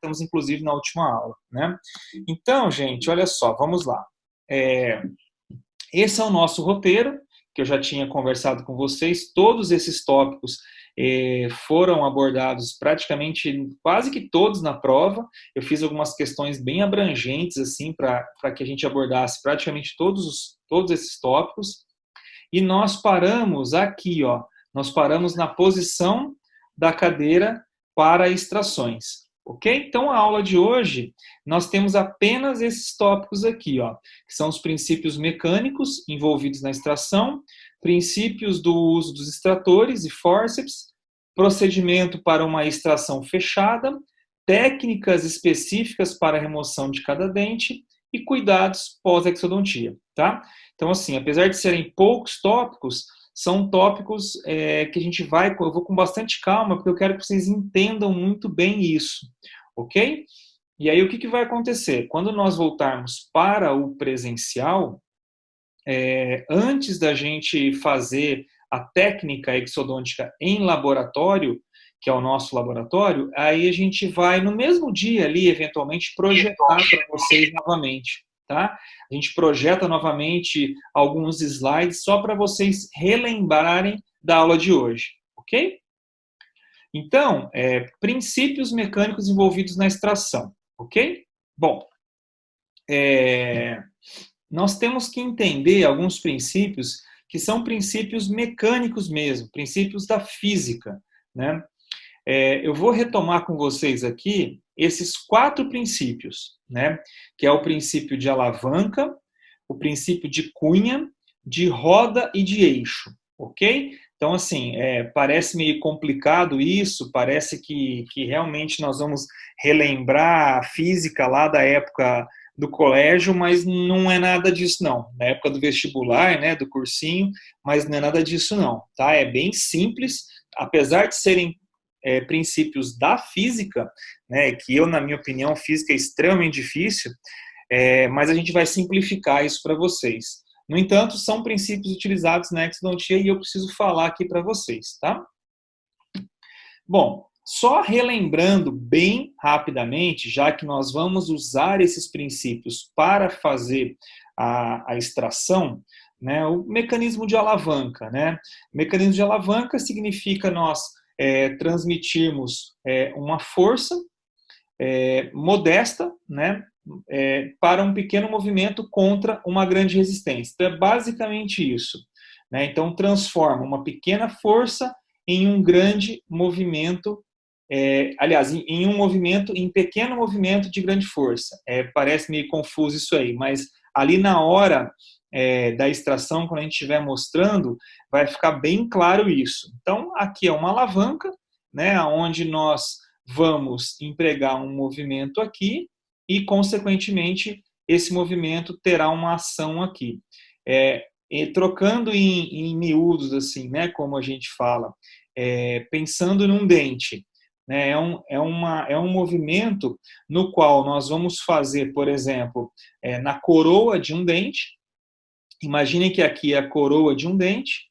estamos inclusive na última aula, né? Então, gente, olha só, vamos lá. Esse é o nosso roteiro, que eu já tinha conversado com vocês. Todos esses tópicos foram abordados praticamente quase que todos na prova. Eu fiz algumas questões bem abrangentes assim para que a gente abordasse praticamente todos esses tópicos. E nós paramos aqui, ó. Nós paramos na posição da cadeira para extrações. Ok? Então, a aula de hoje, nós temos apenas esses tópicos aqui, ó, que são os princípios mecânicos envolvidos na extração, princípios do uso dos extratores e fórceps, procedimento para uma extração fechada, técnicas específicas para a remoção de cada dente e cuidados pós-exodontia, tá? Então, assim, apesar de serem poucos tópicos, são tópicos que a gente eu vou com bastante calma, porque eu quero que vocês entendam muito bem isso, ok? E aí, o que vai acontecer? Quando nós voltarmos para o presencial, antes da gente fazer a técnica exodôntica em laboratório, que é o nosso laboratório, aí a gente vai, no mesmo dia ali, eventualmente, projetar para vocês novamente. Tá? A gente projeta novamente alguns slides só para vocês relembrarem da aula de hoje, ok? Então, princípios mecânicos envolvidos na extração, ok? Bom, nós temos que entender alguns princípios que são princípios mecânicos mesmo, princípios da física, né? Eu vou retomar com vocês aqui esses 4 princípios, né? Que é o princípio de alavanca, o princípio de cunha, de roda e de eixo, ok? Então, assim, parece meio complicado isso, parece que realmente nós vamos relembrar a física lá da época do colégio, mas não é nada disso não. Na época do vestibular, né, do cursinho, mas não é nada disso não, tá? É bem simples, apesar de serem princípios da física, né, que eu, na minha opinião, física é extremamente difícil, mas a gente vai simplificar isso para vocês. No entanto, são princípios utilizados na exodontia e eu preciso falar aqui para vocês, tá? Bom, só relembrando bem rapidamente, já que nós vamos usar esses princípios para fazer a extração, né, o mecanismo de alavanca, né? O mecanismo de alavanca significa nós transmitirmos uma força modesta, né, para um pequeno movimento contra uma grande resistência. Então, é basicamente isso, né? Então, transforma uma pequena força em um grande movimento, aliás, em pequeno movimento de grande força. Parece meio confuso isso aí, mas ali na hora da extração, quando a gente estiver mostrando, vai ficar bem claro isso. Então, aqui é uma alavanca, né, onde nós vamos empregar um movimento aqui e, consequentemente, esse movimento terá uma ação aqui. Trocando em miúdos, assim, né, como a gente fala, pensando num dente, né, é um movimento no qual nós vamos fazer, por exemplo, na coroa de um dente. Imaginem que aqui é a coroa de um dente,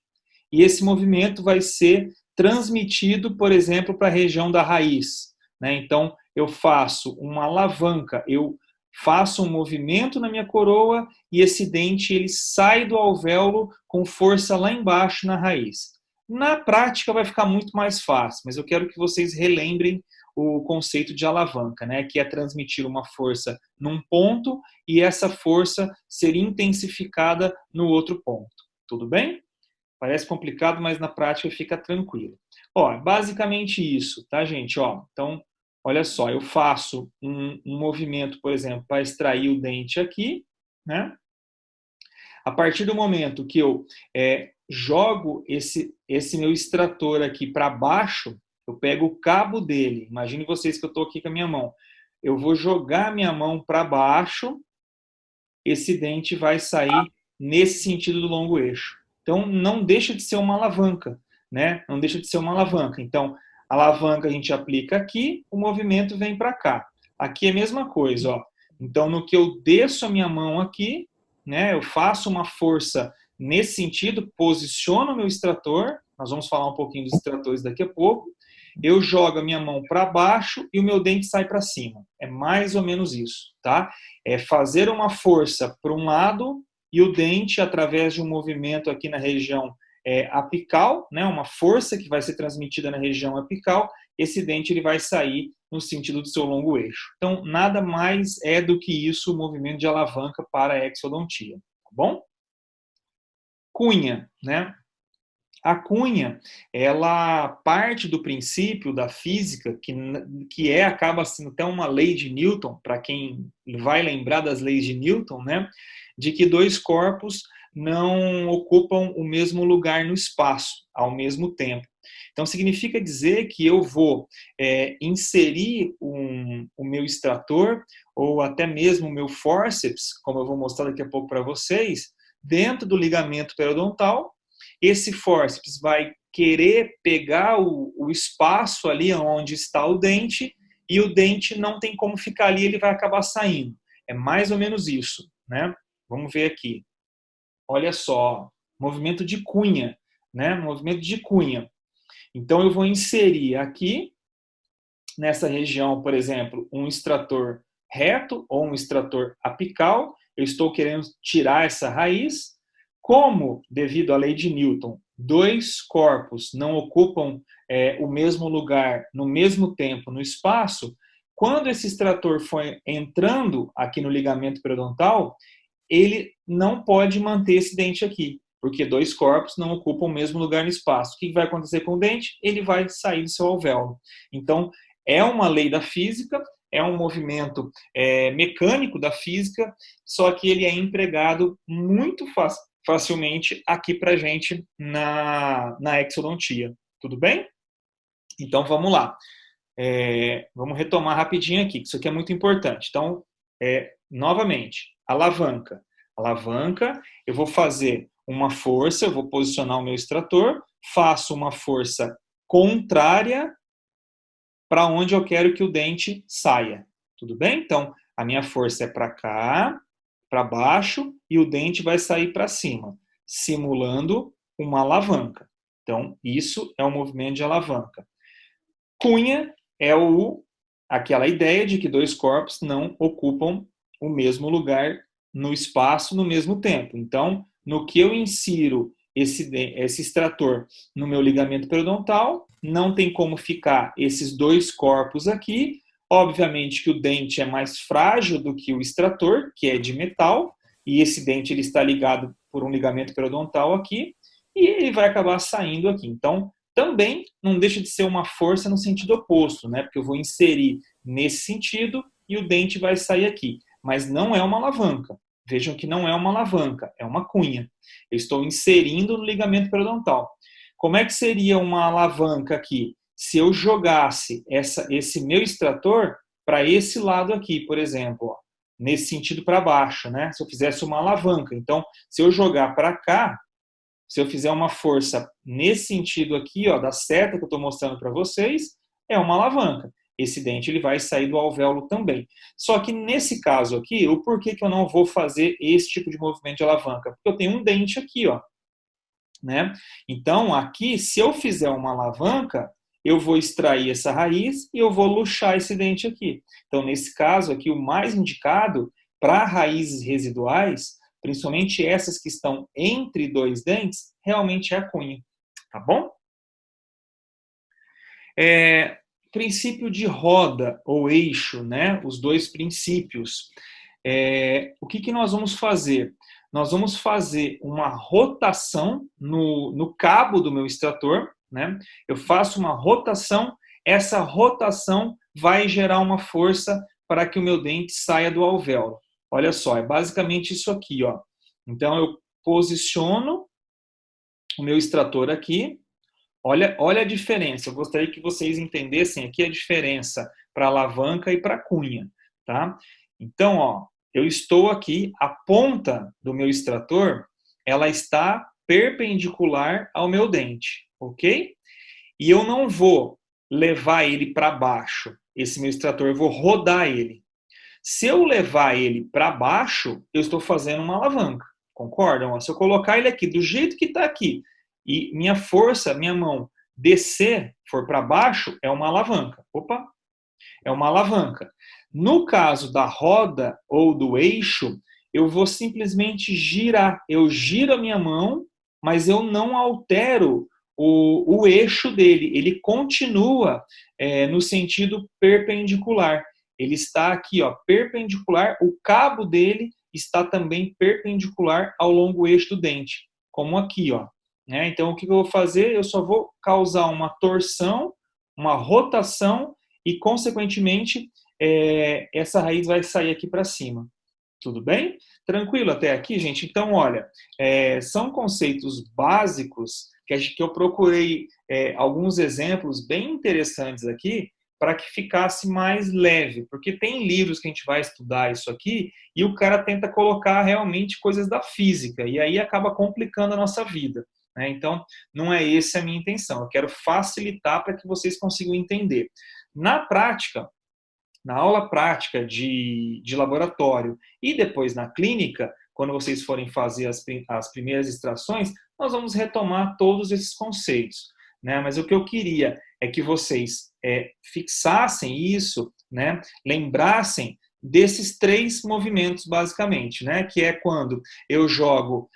e esse movimento vai ser transmitido, por exemplo, para a região da raiz, né? Então, eu faço uma alavanca, eu faço um movimento na minha coroa e esse dente ele sai do alvéolo com força lá embaixo na raiz. Na prática vai ficar muito mais fácil, mas eu quero que vocês relembrem o conceito de alavanca, né? Que é transmitir uma força num ponto e essa força ser intensificada no outro ponto. Tudo bem? Parece complicado, mas na prática fica tranquilo. Ó, basicamente isso, tá, gente? Ó, então, olha só, eu faço um movimento, por exemplo, para extrair o dente aqui, né? A partir do momento que eu jogo esse meu extrator aqui para baixo, eu pego o cabo dele. Imagine vocês que eu estou aqui com a minha mão. Eu vou jogar a minha mão para baixo, esse dente vai sair nesse sentido do longo eixo. Então, não deixa de ser uma alavanca, né? Não deixa de ser uma alavanca. Então, a alavanca a gente aplica aqui, o movimento vem para cá. Aqui é a mesma coisa, ó. Então, no que eu desço a minha mão aqui, né? Eu faço uma força nesse sentido, posiciono o meu extrator, nós vamos falar um pouquinho dos extratores daqui a pouco, eu jogo a minha mão para baixo e o meu dente sai para cima. É mais ou menos isso, tá? É fazer uma força para um lado e o dente, através de um movimento aqui na região apical, né, uma força que vai ser transmitida na região apical, esse dente ele vai sair no sentido do seu longo eixo. Então, nada mais é do que isso o movimento de alavanca para a exodontia, tá bom? Cunha, né? A cunha, ela parte do princípio da física, acaba sendo até uma lei de Newton, para quem vai lembrar das leis de Newton, né? De que dois corpos não ocupam o mesmo lugar no espaço ao mesmo tempo. Então, significa dizer que eu vou inserir o meu extrator, ou até mesmo o meu fórceps, como eu vou mostrar daqui a pouco para vocês, dentro do ligamento periodontal. Esse fórceps vai querer pegar o espaço ali onde está o dente, e o dente não tem como ficar ali, ele vai acabar saindo. É mais ou menos isso, né? Vamos ver aqui. Olha só, movimento de cunha, né? Movimento de cunha. Então, eu vou inserir aqui, nessa região, por exemplo, um extrator reto ou um extrator apical. Eu estou querendo tirar essa raiz. Como, devido à lei de Newton, dois corpos não ocupam o mesmo lugar no mesmo tempo no espaço, quando esse extrator for entrando aqui no ligamento periodontal, ele não pode manter esse dente aqui, porque dois corpos não ocupam o mesmo lugar no espaço. O que vai acontecer com o dente? Ele vai sair do seu alvéolo. Então, é uma lei da física, é um movimento mecânico da física, só que ele é empregado muito facilmente aqui para a gente na exodontia. Tudo bem? Então, vamos lá. Vamos retomar rapidinho aqui, que isso aqui é muito importante. Então, novamente, alavanca. Alavanca, eu vou fazer uma força, eu vou posicionar o meu extrator, faço uma força contrária para onde eu quero que o dente saia. Tudo bem? Então, a minha força é para cá, para baixo, e o dente vai sair para cima, simulando uma alavanca. Então, isso é o movimento de alavanca. Cunha é aquela ideia de que dois corpos não ocupam o mesmo lugar no espaço no mesmo tempo. Então, no que eu insiro esse extrator no meu ligamento periodontal, não tem como ficar esses dois corpos aqui. Obviamente que o dente é mais frágil do que o extrator, que é de metal, e esse dente ele está ligado por um ligamento periodontal aqui, e ele vai acabar saindo aqui. Então, também não deixa de ser uma força no sentido oposto, né? Porque eu vou inserir nesse sentido e o dente vai sair aqui. Mas não é uma alavanca. Vejam que não é uma alavanca, é uma cunha. Eu estou inserindo no ligamento periodontal. Como é que seria uma alavanca aqui? Se eu jogasse esse meu extrator para esse lado aqui, por exemplo, ó, nesse sentido para baixo, né? Se eu fizesse uma alavanca. Então, se eu jogar para cá, se eu fizer uma força nesse sentido aqui, ó, da seta que eu estou mostrando para vocês, é uma alavanca. Esse dente ele vai sair do alvéolo também. Só que nesse caso aqui, o porquê que eu não vou fazer esse tipo de movimento de alavanca? Porque eu tenho um dente aqui, ó, né? Então, aqui, se eu fizer uma alavanca, eu vou extrair essa raiz e eu vou luxar esse dente aqui. Então, nesse caso aqui, o mais indicado para raízes residuais, principalmente essas que estão entre dois dentes, realmente é a cunha, tá bom? Princípio de roda ou eixo, né? Os dois princípios. O que nós vamos fazer? Nós vamos fazer uma rotação no cabo do meu extrator, né? Eu faço uma rotação, essa rotação vai gerar uma força para que o meu dente saia do alvéolo. Olha só, é basicamente isso aqui, ó. Então, eu posiciono o meu extrator aqui. Olha a diferença. Eu gostaria que vocês entendessem aqui a diferença para alavanca e para cunha, tá? Então, ó, eu estou aqui, a ponta do meu extrator, ela está perpendicular ao meu dente, ok? E eu não vou levar ele para baixo, esse meu extrator, eu vou rodar ele. Se eu levar ele para baixo, eu estou fazendo uma alavanca, concordam? Se eu colocar ele aqui do jeito que está aqui, e minha força, minha mão, descer, for para baixo, é uma alavanca. Opa! É uma alavanca. No caso da roda ou do eixo, eu vou simplesmente girar. Eu giro a minha mão, mas eu não altero o eixo dele. Ele continua no sentido perpendicular. Ele está aqui, ó, perpendicular. O cabo dele está também perpendicular ao longo eixo do dente, como aqui, ó. Né? Então, o que eu vou fazer? Eu só vou causar uma torção, uma rotação e, consequentemente, essa raiz vai sair aqui para cima. Tudo bem? Tranquilo até aqui, gente? Então, olha, são conceitos básicos que eu procurei alguns exemplos bem interessantes aqui para que ficasse mais leve, porque tem livros que a gente vai estudar isso aqui e o cara tenta colocar realmente coisas da física e aí acaba complicando a nossa vida. Né? Então, não é essa a minha intenção. Eu quero facilitar para que vocês consigam entender. Na prática, na aula prática de laboratório e depois na clínica, quando vocês forem fazer as primeiras extrações, nós vamos retomar todos esses conceitos. Né? Mas o que eu queria é que vocês fixassem isso, né? Lembrassem desses 3 movimentos, basicamente, né? Que é quando eu jogo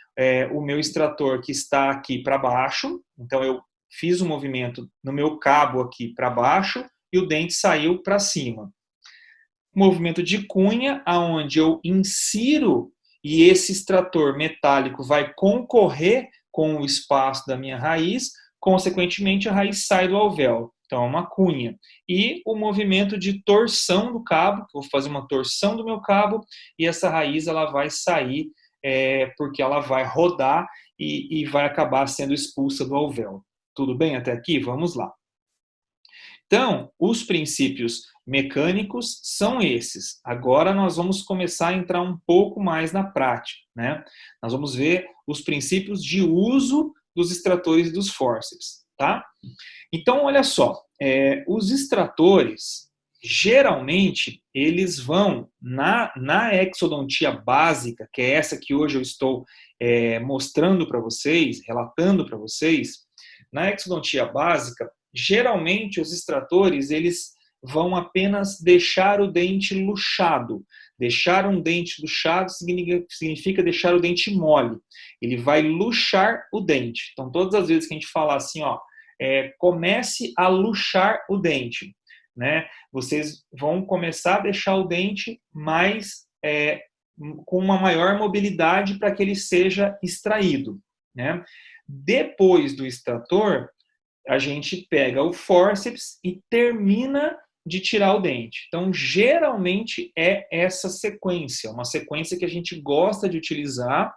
o meu extrator que está aqui para baixo, então eu fiz um movimento no meu cabo aqui para baixo e o dente saiu para cima. Movimento de cunha, aonde eu insiro e esse extrator metálico vai concorrer com o espaço da minha raiz, consequentemente a raiz sai do alvéolo. Então é uma cunha. E o movimento de torção do cabo, que eu vou fazer uma torção do meu cabo e essa raiz ela vai sair porque ela vai rodar e vai acabar sendo expulsa do alvéolo. Tudo bem até aqui? Vamos lá. Então, os princípios mecânicos são esses. Agora nós vamos começar a entrar um pouco mais na prática, né? Nós vamos ver os princípios de uso dos extratores e dos fórceps, tá? Então, olha só, os extratores, geralmente, eles vão na exodontia básica, que é essa que hoje eu estou mostrando para vocês, relatando para vocês, na exodontia básica, geralmente os extratores, eles vão apenas deixar o dente luxado. Deixar um dente luxado significa deixar o dente mole. Ele vai luxar o dente. Então, todas as vezes que a gente falar assim, ó, comece a luxar o dente, né? Vocês vão começar a deixar o dente mais com uma maior mobilidade para que ele seja extraído, né? Depois do extrator, a gente pega o fórceps e termina de tirar o dente. Então, geralmente é essa sequência, uma sequência que a gente gosta de utilizar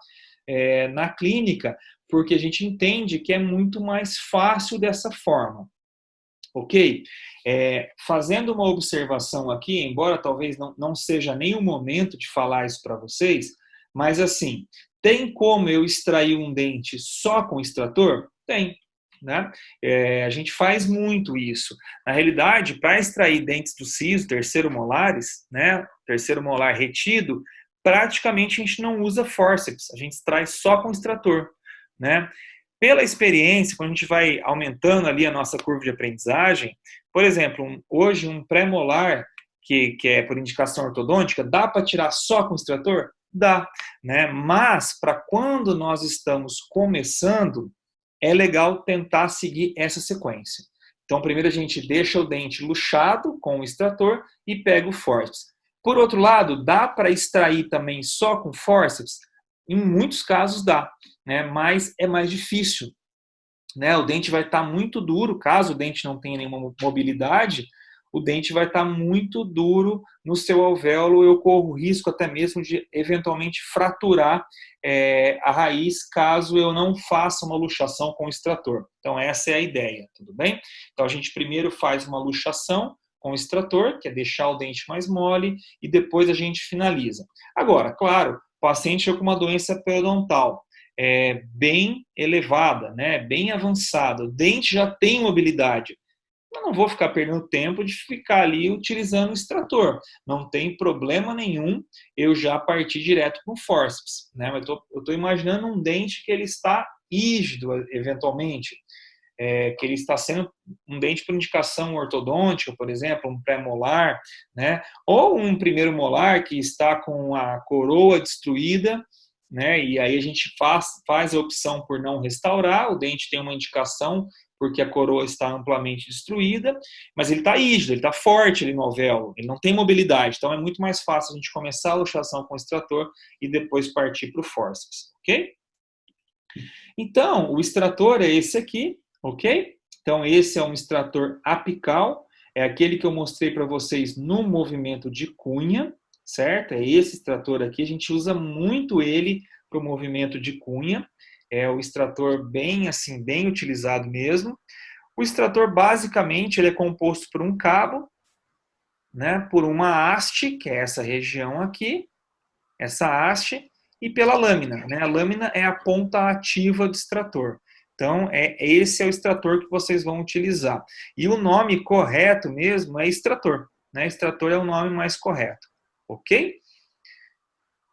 na clínica, porque a gente entende que é muito mais fácil dessa forma. Ok? Fazendo uma observação aqui, embora talvez não seja nem o momento de falar isso para vocês, mas assim, tem como eu extrair um dente só com extrator? Tem. Né? A gente faz muito isso. Na realidade, para extrair dentes do siso, terceiro molares, né, terceiro molar retido, praticamente a gente não usa fórceps, a gente extrai só com extrator. Né? Pela experiência, quando a gente vai aumentando ali a nossa curva de aprendizagem, por exemplo, hoje um pré-molar, que é por indicação ortodôntica, dá para tirar só com extrator? Dá. Né? Mas, para quando nós estamos começando, é legal tentar seguir essa sequência. Então, primeiro a gente deixa o dente luxado com o extrator e pega o fórceps. Por outro lado, dá para extrair também só com fórceps? Em muitos casos dá, né? Mas é mais difícil. Né? O dente vai estar muito duro, caso o dente não tenha nenhuma mobilidade, o dente vai estar muito duro no seu alvéolo, eu corro risco até mesmo de eventualmente fraturar a raiz caso eu não faça uma luxação com o extrator. Então essa é a ideia, tudo bem? Então a gente primeiro faz uma luxação com o extrator, que é deixar o dente mais mole, e depois a gente finaliza. Agora, claro, o paciente com uma doença periodontal bem elevada, né, bem avançada, o dente já tem mobilidade, eu não vou ficar perdendo tempo de ficar ali utilizando o extrator. Não tem problema nenhum eu já partir direto com o fórceps. Né? Eu estou imaginando um dente que ele está rígido, eventualmente. que ele está sendo um dente por indicação ortodôntica, por exemplo, um pré-molar, né? Ou um primeiro molar que está com a coroa destruída, né? E aí a gente faz a opção por não restaurar, o dente tem uma indicação porque a coroa está amplamente destruída, mas ele está rígido, ele está forte ali no alvéolo, ele não tem mobilidade, então é muito mais fácil a gente começar a luxação com o extrator e depois partir para o fórceps, ok? Então, o extrator é esse aqui, ok? Então, esse é um extrator apical, é aquele que eu mostrei para vocês no movimento de cunha, certo? É esse extrator aqui, a gente usa muito ele para o movimento de cunha, é o extrator bem assim, bem utilizado mesmo. O extrator, basicamente, ele é composto por um cabo, né, por uma haste, que é essa região aqui, essa haste, e pela lâmina, né? A lâmina é a ponta ativa do extrator. Então, esse é o extrator que vocês vão utilizar. E o nome correto mesmo é extrator, né? Extrator é o nome mais correto, ok?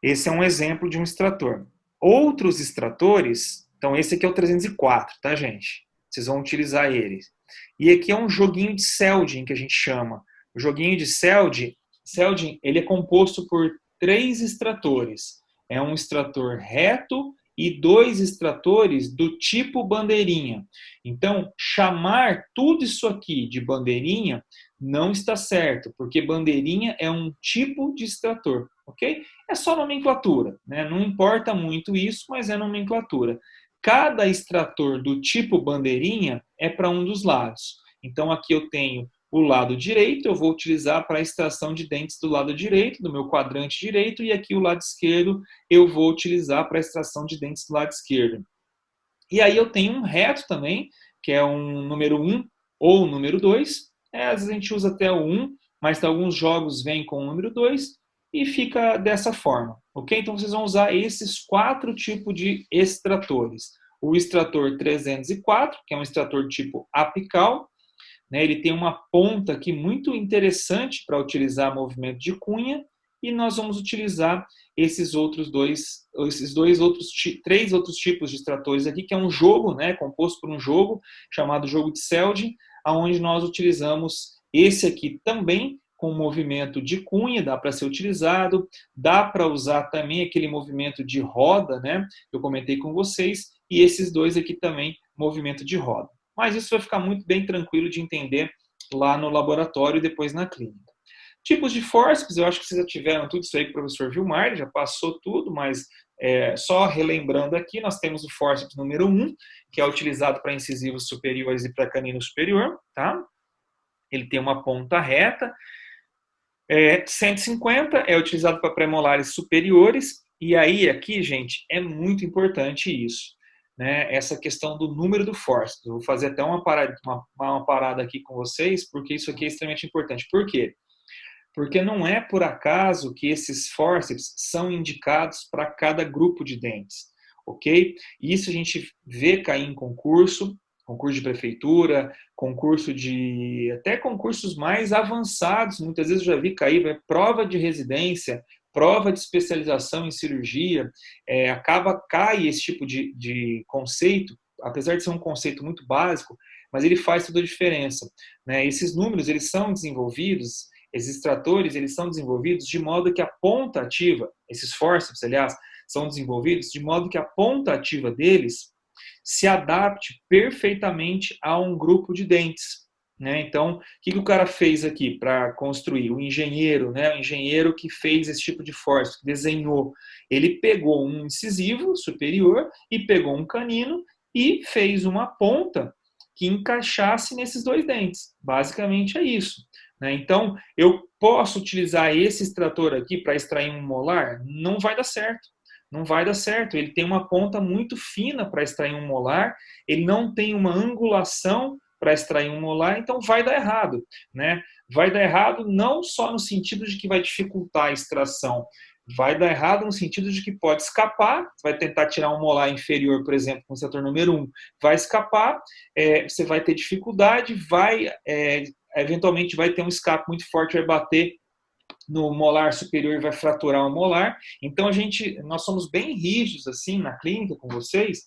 Esse é um exemplo de um extrator. Outros extratores, então esse aqui é o 304, tá, gente? Vocês vão utilizar ele. E aqui é um joguinho de Selden, que a gente chama. O joguinho de Selden, ele é composto por 3 extratores. É um extrator reto e 2 extratores do tipo bandeirinha. Então, chamar tudo isso aqui de bandeirinha não está certo, porque bandeirinha é um tipo de extrator, ok? É só nomenclatura, né? Não importa muito isso, mas é nomenclatura. Cada extrator do tipo bandeirinha é para um dos lados. Então, aqui eu tenho o lado direito, eu vou utilizar para a extração de dentes do lado direito, do meu quadrante direito, e aqui o lado esquerdo eu vou utilizar para a extração de dentes do lado esquerdo. E aí eu tenho um reto também, que é um número 1 ou número 2. Às vezes a gente usa até o 1, mas alguns jogos vêm com o número 2 e fica dessa forma, ok? Então vocês vão usar esses 4 tipos de extratores. O extrator 304, que é um extrator tipo apical, né? Ele tem uma ponta aqui muito interessante para utilizar movimento de cunha, e nós vamos utilizar esses três outros tipos de extratores aqui, que é um jogo, né, composto por um jogo chamado jogo de Selden, onde nós utilizamos esse aqui também com movimento de cunha, dá para ser utilizado, dá para usar também aquele movimento de roda, né, que eu comentei com vocês, e esses dois aqui também, movimento de roda. Mas isso vai ficar muito bem tranquilo de entender lá no laboratório e depois na clínica. Tipos de fórceps, eu acho que vocês já tiveram tudo isso aí com o professor Vilmar, ele já passou tudo, mas só relembrando aqui, nós temos o fórceps número 1, que é utilizado para incisivos superiores e para canino superior, tá? Ele tem uma ponta reta. 150 é utilizado para premolares superiores, e aí aqui, gente, é muito importante isso, né? Essa questão do número do fórceps. Eu vou fazer até uma parada aqui com vocês, porque isso aqui é extremamente importante. Por quê? Porque não é por acaso que esses fórceps são indicados para cada grupo de dentes, ok? Isso a gente vê cair em concurso de prefeitura, até concursos mais avançados, muitas vezes eu já vi cair, prova de residência, prova de especialização em cirurgia, cai esse tipo de conceito, apesar de ser um conceito muito básico, mas ele faz toda a diferença, né? Esses números, eles são desenvolvidos, esses extratores, eles são desenvolvidos de modo que a ponta ativa, esses fórceps, aliás, são desenvolvidos de modo que a ponta ativa deles se adapte perfeitamente a um grupo de dentes, né? Então, o que o cara fez aqui para construir? O engenheiro, né? O engenheiro que fez esse tipo de fórceps, que desenhou, ele pegou um incisivo superior e pegou um canino e fez uma ponta que encaixasse nesses dois dentes. Basicamente é isso. Então, eu posso utilizar esse extrator aqui para extrair um molar? Não vai dar certo. Não vai dar certo. Ele tem uma ponta muito fina para extrair um molar, ele não tem uma angulação para extrair um molar, então vai dar errado, né? Vai dar errado não só no sentido de que vai dificultar a extração, vai dar errado no sentido de que pode escapar, você vai tentar tirar um molar inferior, por exemplo, com o extrator número 1, vai escapar, você vai ter dificuldade, eventualmente vai ter um escape muito forte, vai bater no molar superior e vai fraturar o molar. Então nós somos bem rígidos assim na clínica com vocês,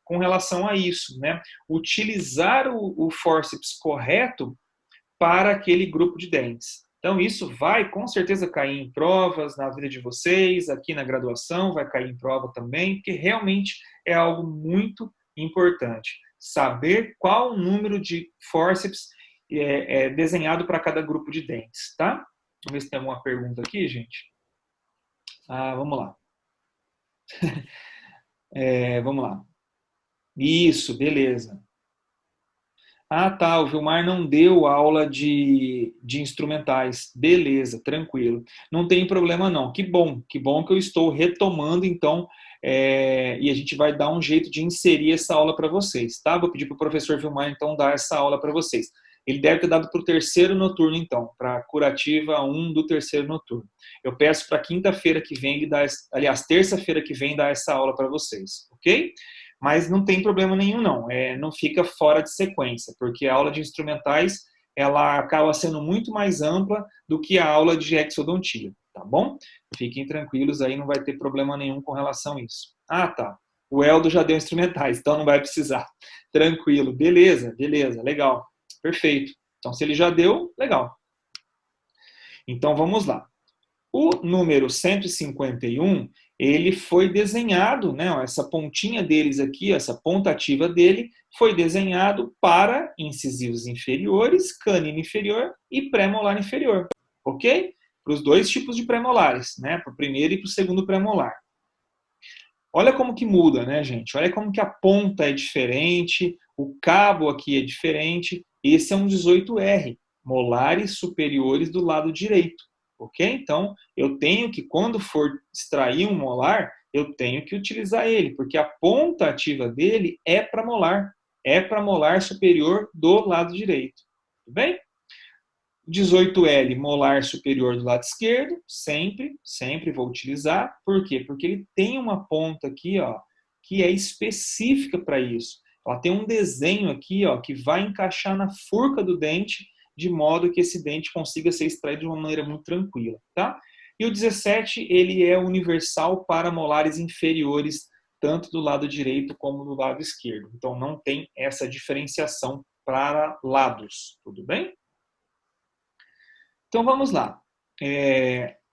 com relação a isso, né? Utilizar o fórceps correto para aquele grupo de dentes. Então, isso vai com certeza cair em provas na vida de vocês, aqui na graduação, vai cair em prova também, porque realmente é algo muito importante. Saber qual o número de fórceps é desenhado para cada grupo de dentes, tá? Vamos ver se tem alguma pergunta aqui, gente. Vamos lá. Vamos lá. Isso, beleza. Tá, o Vilmar não deu aula de instrumentais. Beleza, tranquilo. Não tem problema não. Que bom que eu estou retomando, então, e a gente vai dar um jeito de inserir essa aula para vocês, tá? Vou pedir para o professor Vilmar, então, dar essa aula para vocês. Ele deve ter dado para o terceiro noturno, então, para a curativa 1 do terceiro noturno. Eu peço para quinta-feira que vem, aliás, terça-feira que vem, dar essa aula para vocês, ok? Mas não tem problema nenhum, não. Não fica fora de sequência, porque a aula de instrumentais ela acaba sendo muito mais ampla do que a aula de exodontia, tá bom? Fiquem tranquilos aí, não vai ter problema nenhum com relação a isso. Tá. O Eldo já deu instrumentais, então não vai precisar. Tranquilo, beleza, legal, perfeito. Então, se ele já deu, legal. Então, vamos lá. O número 151, ele foi desenhado, né, essa pontinha deles aqui, essa ponta ativa dele, foi desenhado para incisivos inferiores, canino inferior e pré-molar inferior, ok? Para os dois tipos de pré-molares, né, para o primeiro e para o segundo pré-molar. Olha como que muda, né, gente? Olha como que a ponta é diferente, o cabo aqui é diferente. Esse é um 18R, molares superiores do lado direito. Ok? Então, eu tenho que, quando for extrair um molar, eu tenho que utilizar ele, porque a ponta ativa dele é para molar superior do lado direito. Tudo bem? 18L, molar superior do lado esquerdo, sempre vou utilizar. Por quê? Porque ele tem uma ponta aqui, ó, que é específica para isso. Ela tem um desenho aqui, ó, que vai encaixar na furca do dente, de modo que esse dente consiga ser extraído de uma maneira muito tranquila, tá? E o 17, ele é universal para molares inferiores, tanto do lado direito como do lado esquerdo. Então, não tem essa diferenciação para lados, tudo bem? Então, vamos lá.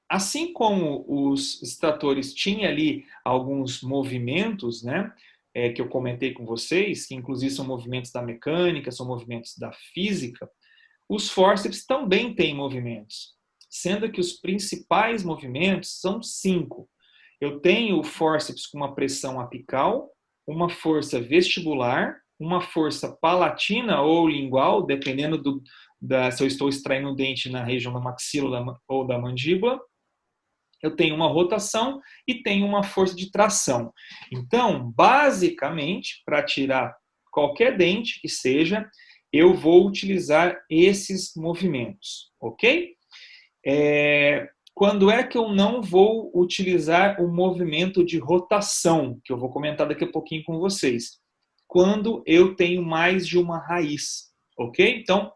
Assim como os extratores tinham ali alguns movimentos, né, que eu comentei com vocês, que inclusive são movimentos da mecânica, são movimentos da física, os fórceps também têm movimentos, sendo que os principais movimentos são 5. Eu tenho o fórceps com uma pressão apical, uma força vestibular, uma força palatina ou lingual, dependendo se eu estou extraindo o dente na região da maxila ou da mandíbula. Eu tenho uma rotação e tenho uma força de tração. Então, basicamente, para tirar qualquer dente que seja, eu vou utilizar esses movimentos, ok? Quando é que eu não vou utilizar o movimento de rotação, que eu vou comentar daqui a pouquinho com vocês? Quando eu tenho mais de uma raiz, ok? Então,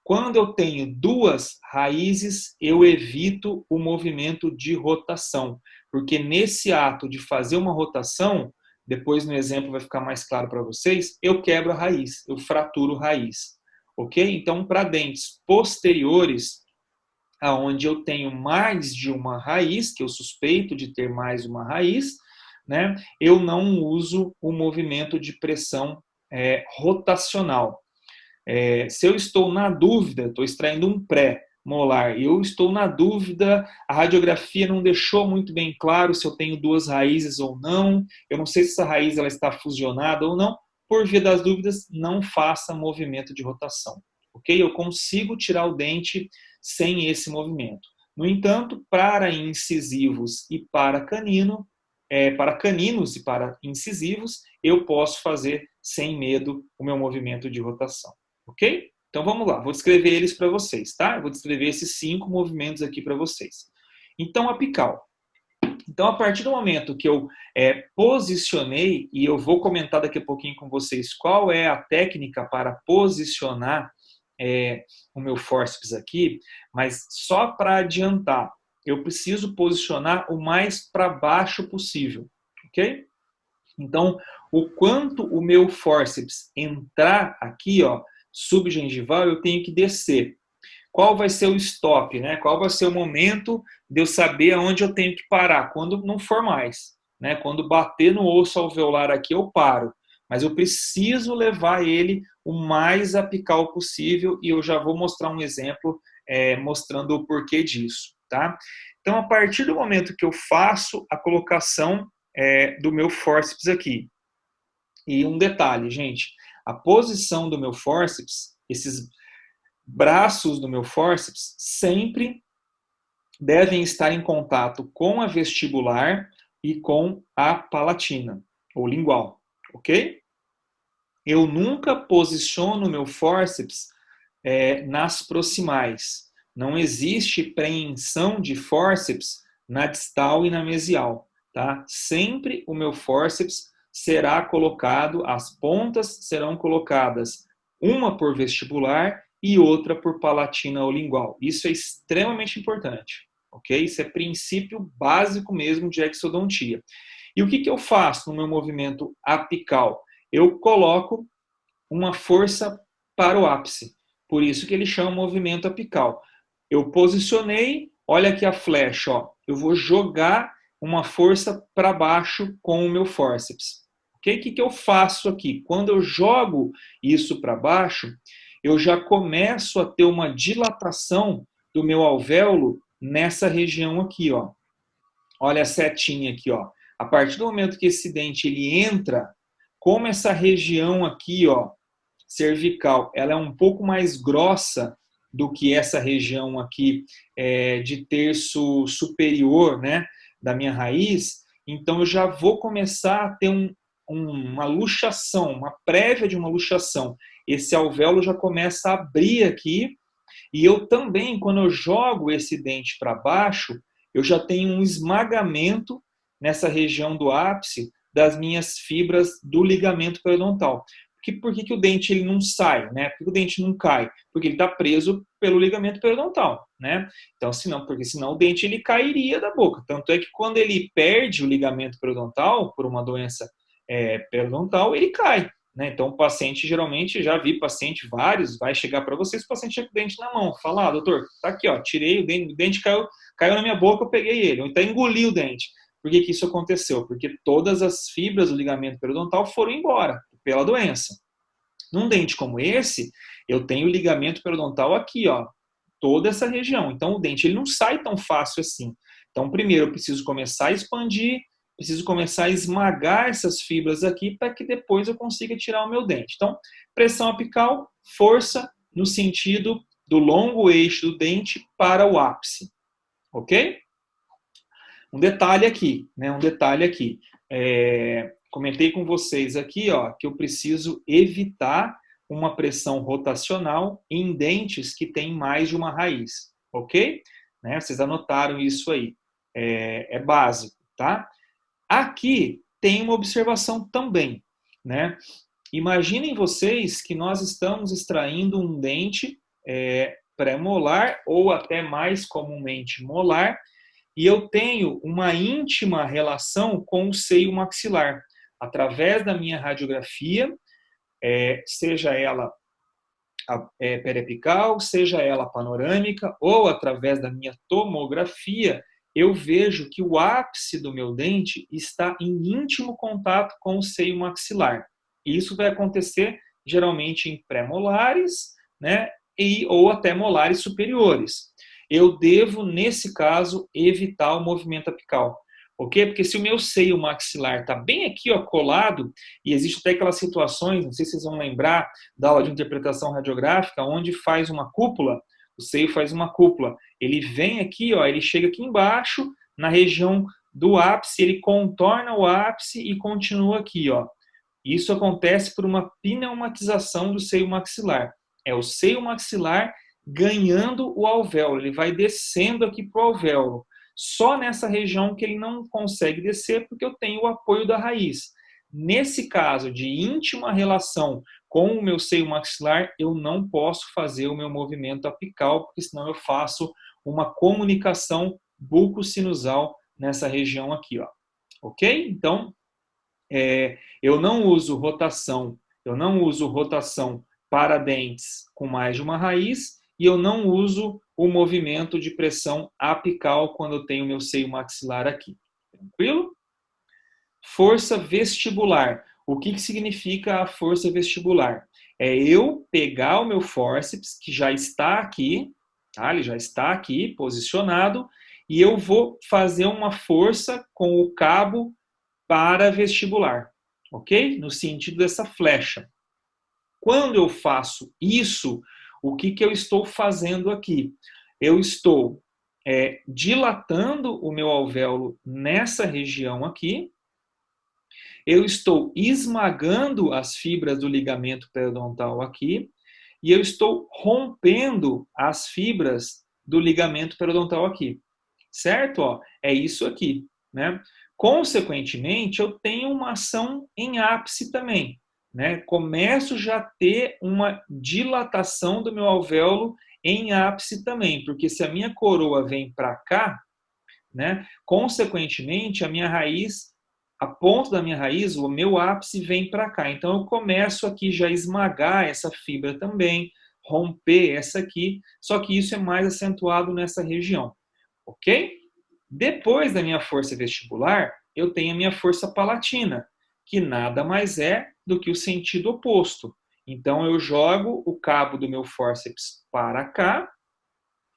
quando eu tenho duas raízes, eu evito o movimento de rotação, porque nesse ato de fazer uma rotação, depois no exemplo vai ficar mais claro para vocês, eu quebro a raiz, eu fraturo a raiz, ok? Então, para dentes posteriores, aonde eu tenho mais de uma raiz, que eu suspeito de ter mais uma raiz, né, eu não uso o movimento de pressão rotacional. Se eu estou na dúvida, estou extraindo um pré-molar, eu estou na dúvida, a radiografia não deixou muito bem claro se eu tenho duas raízes ou não, eu não sei se essa raiz ela está fusionada ou não, por via das dúvidas, não faça movimento de rotação, ok? Eu consigo tirar o dente sem esse movimento. No entanto, para incisivos e para para caninos e para incisivos, eu posso fazer sem medo o meu movimento de rotação. Ok? Então vamos lá, vou descrever eles para vocês, tá? Eu vou descrever esses 5 movimentos aqui para vocês. Então, apical. Então, a partir do momento que eu posicionei, e eu vou comentar daqui a pouquinho com vocês qual é a técnica para posicionar o meu fórceps aqui, mas só para adiantar, eu preciso posicionar o mais para baixo possível, ok? Então, o quanto o meu fórceps entrar aqui, ó, subgengival, eu tenho que descer. Qual vai ser o stop, né? Qual vai ser o momento de eu saber aonde eu tenho que parar? Quando não for mais, né? Quando bater no osso alveolar aqui, eu paro. Mas eu preciso levar ele o mais apical possível e eu já vou mostrar um exemplo mostrando o porquê disso, tá? Então, a partir do momento que eu faço a colocação do meu fórceps aqui, e um detalhe, gente, a posição do meu fórceps, esses braços do meu fórceps sempre devem estar em contato com a vestibular e com a palatina, ou lingual, ok? Eu nunca posiciono o meu fórceps nas proximais. Não existe preensão de fórceps na distal e na mesial, tá? Sempre o meu fórceps será colocado, as pontas serão colocadas, uma por vestibular e outra por palatina ou lingual. Isso é extremamente importante, ok? Isso é princípio básico mesmo de exodontia. E o que eu faço no meu movimento apical? Eu coloco uma força para o ápice. Por isso que ele chama movimento apical. Eu posicionei, olha aqui a flecha, ó. Eu vou jogar uma força para baixo com o meu fórceps. Okay? O que eu faço aqui? Quando eu jogo isso para baixo, eu já começo a ter uma dilatação do meu alvéolo nessa região aqui, ó. Olha a setinha aqui, ó. A partir do momento que esse dente ele entra, como essa região aqui, ó, cervical, ela é um pouco mais grossa do que essa região aqui de terço superior, né, da minha raiz, então eu já vou começar a ter uma luxação, uma prévia de uma luxação. Esse alvéolo já começa a abrir aqui, e eu também, quando eu jogo esse dente para baixo, eu já tenho um esmagamento nessa região do ápice das minhas fibras do ligamento periodontal. Por que o dente ele não sai, né? Por que o dente não cai? Porque ele está preso pelo ligamento periodontal, né? Então, porque senão o dente ele cairia da boca. Tanto é que quando ele perde o ligamento periodontal por uma doença periodontal, ele cai. Né? Então, o paciente, geralmente, já vi paciente, vários, vai chegar para vocês, o paciente chega com o dente na mão, fala, doutor, tá aqui, ó, tirei o dente caiu na minha boca, eu peguei ele, ou então engoli o dente. Por que isso aconteceu? Porque todas as fibras do ligamento periodontal foram embora pela doença. Num dente como esse, eu tenho o ligamento periodontal aqui, ó, toda essa região. Então, o dente ele não sai tão fácil assim. Então, primeiro eu preciso começar a expandir, preciso começar a esmagar essas fibras aqui para que depois eu consiga tirar o meu dente. Então, pressão apical, força no sentido do longo eixo do dente para o ápice. Ok? Um detalhe aqui, né? Um detalhe aqui. Comentei com vocês aqui, ó, que eu preciso evitar uma pressão rotacional em dentes que têm mais de uma raiz, ok? Né? Vocês anotaram isso aí. É básico, tá? Aqui tem uma observação também, né? Imaginem vocês que nós estamos extraindo um dente pré-molar ou até mais comumente molar, e eu tenho uma íntima relação com o seio maxilar, através da minha radiografia, seja ela periapical, seja ela panorâmica, ou através da minha tomografia, eu vejo que o ápice do meu dente está em íntimo contato com o seio maxilar. E isso vai acontecer geralmente em pré-molares, né, ou até molares superiores. Eu devo, nesse caso, evitar o movimento apical. Ok? Porque se o meu seio maxilar está bem aqui, ó, colado, e existe até aquelas situações, não sei se vocês vão lembrar, da aula de interpretação radiográfica, onde faz uma cúpula, o seio faz uma cúpula. Ele vem aqui, ó, ele chega aqui embaixo, na região do ápice, ele contorna o ápice e continua aqui, ó. Isso acontece por uma pneumatização do seio maxilar. É o seio maxilar ganhando o alvéolo, ele vai descendo aqui para o alvéolo. Só nessa região que ele não consegue descer, porque eu tenho o apoio da raiz. Nesse caso de íntima relação com o meu seio maxilar, eu não posso fazer o meu movimento apical, porque senão eu faço uma comunicação bucosinusal nessa região aqui, ó. Ok? Então, Eu não uso rotação, para dentes com mais de uma raiz e eu não uso o movimento de pressão apical quando eu tenho meu seio maxilar aqui. Tranquilo? Força vestibular. O que significa a força vestibular? É eu pegar o meu fórceps, que já está aqui, tá? Ele já está aqui posicionado, e eu vou fazer uma força com o cabo para vestibular, ok? No sentido dessa flecha. Quando eu faço isso, o que eu estou fazendo aqui? Eu estou dilatando o meu alvéolo nessa região aqui, eu estou esmagando as fibras do ligamento periodontal aqui, e eu estou rompendo as fibras do ligamento periodontal aqui. Certo? Ó, é isso aqui, né? Consequentemente, eu tenho uma ação em ápice também, né? Começo já a ter uma dilatação do meu alvéolo em ápice também, porque se a minha coroa vem para cá, né? Consequentemente, a minha raiz, a ponta da minha raiz, o meu ápice vem para cá. Então, eu começo aqui já a esmagar essa fibra também, romper essa aqui, só que isso é mais acentuado nessa região, ok? Depois da minha força vestibular, eu tenho a minha força palatina, que nada mais é do que o sentido oposto. Então, eu jogo o cabo do meu fórceps para cá.